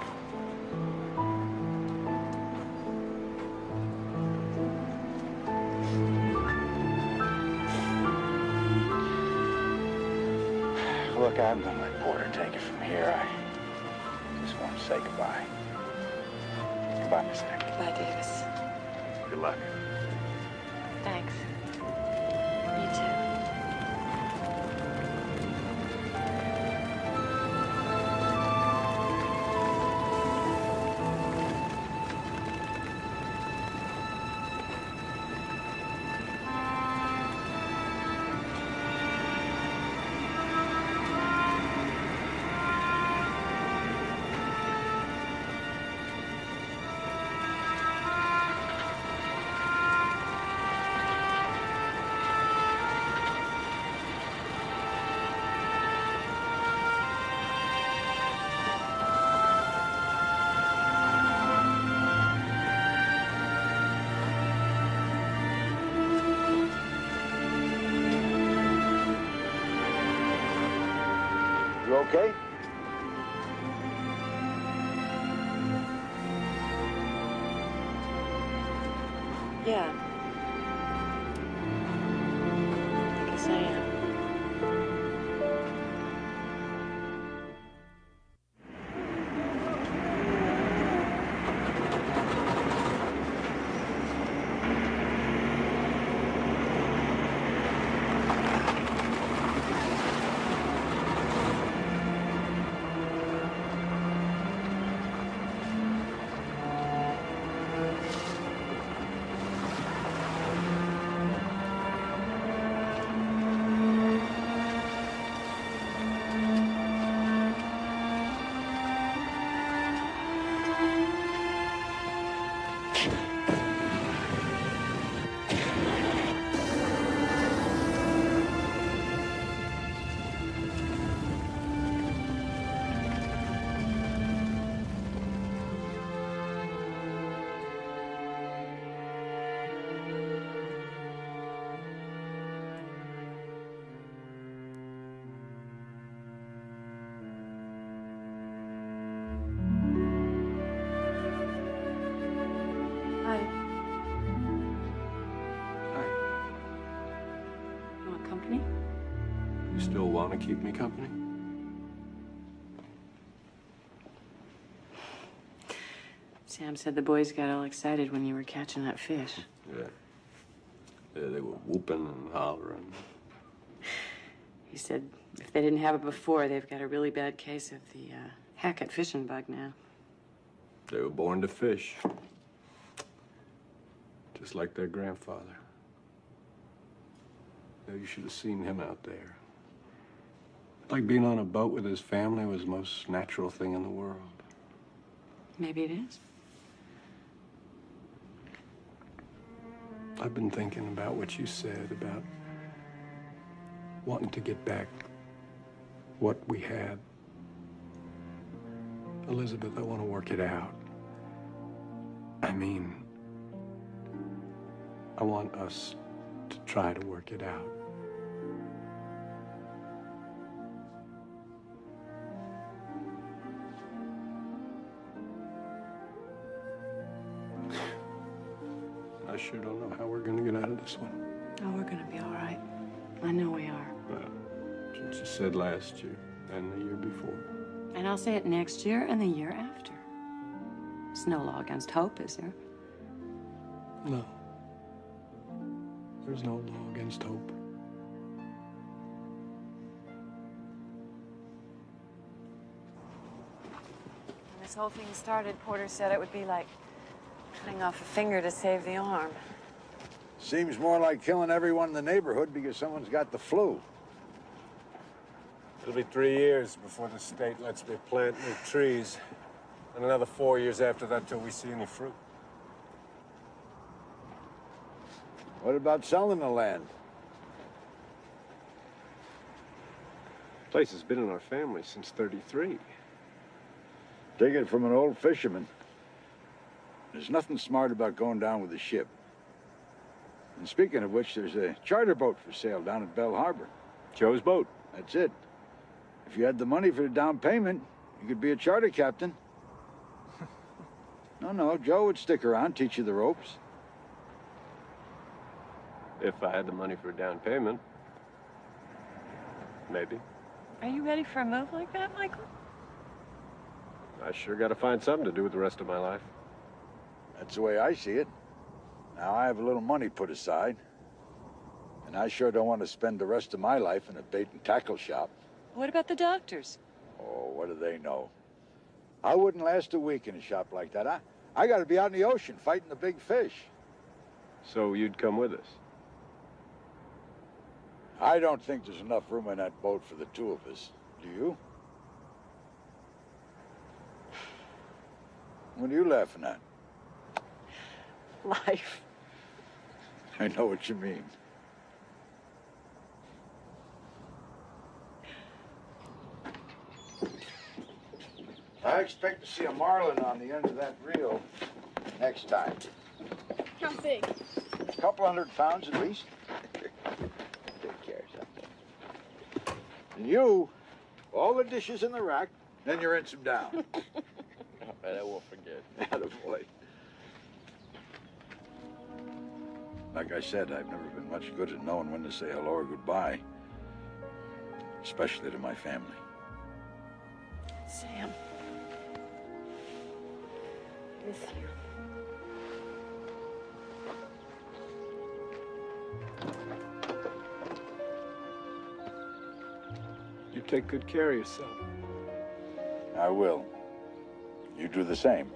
S10: Look, I'm gonna let Porter take it from here. I just want to say goodbye. Goodbye, Miss Sackett.
S1: Goodbye, Davis.
S10: Good luck.
S1: Thanks. You too.
S9: You okay?
S1: Yeah. I guess I am. Hi.
S11: Hi.
S1: You want company?
S11: You still want to keep me company?
S1: Sam said the boys got all excited when you were catching that fish.
S11: Yeah. Yeah, they were whooping and hollering.
S1: He said if they didn't have it before, they've got a really bad case of the Hackett fishing bug now.
S11: They were born to fish. Just like their grandfather. You know, you should have seen him out there. Like being on a boat with his family was the most natural thing in the world.
S1: Maybe it is.
S11: I've been thinking about what you said about wanting to get back what we had. Elizabeth, I want to work it out. I mean, I want us to try to work it out. I sure don't know how we're gonna get out of this one.
S1: Oh, we're gonna be all right. I know we are.
S11: Since you said last year and the year before.
S1: And I'll say it next year and the year after. There's no law against hope, is there?
S11: No. There's no law against hope.
S1: When this whole thing started, Porter said it would be like cutting off a finger to save the arm.
S9: Seems more like killing everyone in the neighborhood because someone's got the flu.
S5: It'll be 3 years before the state lets me plant new trees. And another 4 years after that till we see any fruit.
S9: What about selling the land?
S5: Place has been in our family since '33.
S9: Take it from an old fisherman. There's nothing smart about going down with a ship. And speaking of which, there's a charter boat for sale down at Bell Harbor.
S5: Joe's boat.
S9: That's it. If you had the money for the down payment, you could be a charter captain. No, Joe would stick around, teach you the ropes.
S5: If I had the money for a down payment. Maybe.
S1: Are you ready for a move like that, Michael?
S5: I sure got to find something to do with the rest of my life.
S9: That's the way I see it. Now, I have a little money put aside. And I sure don't want to spend the rest of my life in a bait and tackle shop.
S1: What about the doctors?
S9: Oh, what do they know? I wouldn't last a week in a shop like that. I got to be out in the ocean fighting the big fish.
S5: So you'd come with us?
S9: I don't think there's enough room in that boat for the two of us. Do you? What are you laughing at?
S1: Life.
S9: I know what you mean. I expect to see a marlin on the end of that reel next time.
S6: How big?
S9: A couple 100 pounds at least. Take care of something. And you, all the dishes in the rack, then you rinse them down.
S2: All right, I won't forget.
S9: Attaboy. Like I said, I've never been much good at knowing when to say hello or goodbye. Especially to my family.
S1: Sam. Miss you.
S5: You take good care of yourself.
S9: I will. You do the same.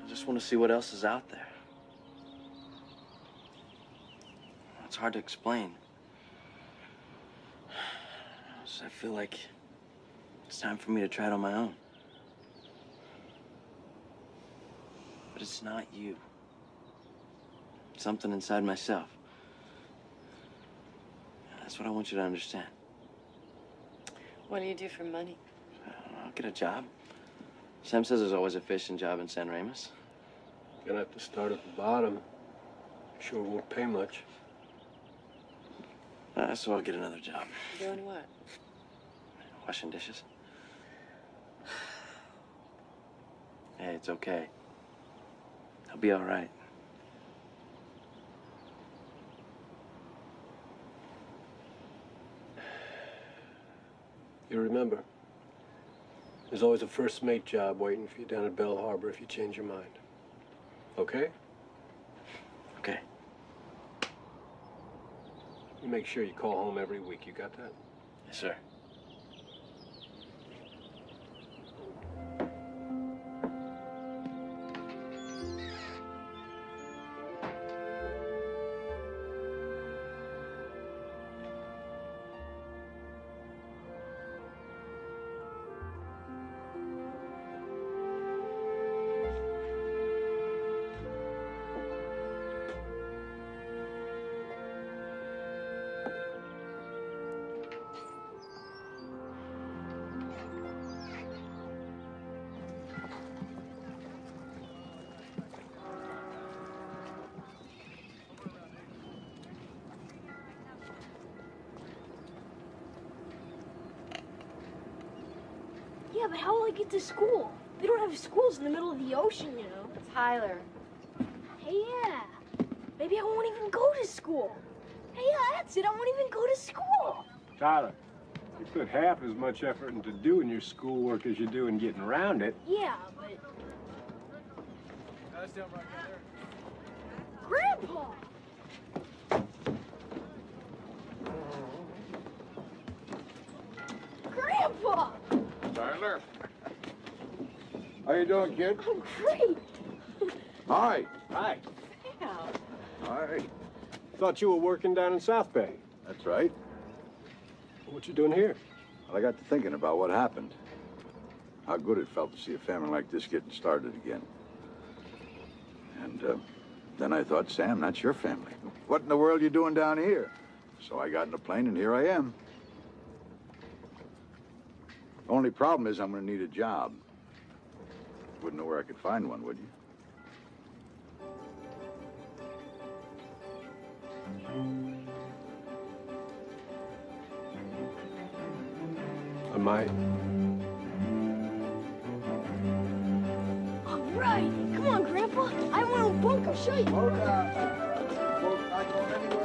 S2: I just want to see what else is out there. It's hard to explain. I feel like it's time for me to try it on my own. But it's not you. It's something inside myself. That's what I want you to understand.
S1: What do you do for money?
S2: I'll get a job. Sam says there's always a fishing job in San Ramos.
S5: Gonna have to start at the bottom. Sure won't pay much.
S2: So I'll get another job.
S1: Doing what?
S2: Washing dishes. Hey, it's okay. I'll be all right.
S5: You remember, there's always a first mate job waiting for you down at Bell Harbor if you change your mind. Okay?
S2: Okay.
S5: You make sure you call home every week. You got that?
S2: Yes, sir.
S6: Yeah, but how will I get to school? They don't have schools in the middle of the ocean, you know.
S1: Tyler.
S6: Hey, yeah. Maybe I won't even go to school. Hey, yeah, that's it. I won't even go to school.
S5: Tyler, you put half as much effort into doing your schoolwork as you do in getting around it.
S6: Yeah, but... Grandpa! Grandpa!
S16: Tyler?
S9: How you doing, kid?
S6: I'm great.
S9: Hi.
S5: Hi.
S9: Hi.
S5: Thought you were working down in South Bay.
S9: That's right.
S5: What you doing here?
S9: Well, I got to thinking about what happened. How good it felt to see a family like this getting started again. And then I thought, Sam, that's your family. What in the world are you doing down here? So I got in a plane, and here I am. Only problem is I'm going to need a job. Wouldn't know where I could find one, would you?
S5: I might.
S6: All right. Come on, Grandpa. I have my own boat. I'll show you.
S9: Hold on. Boat's not going anywhere.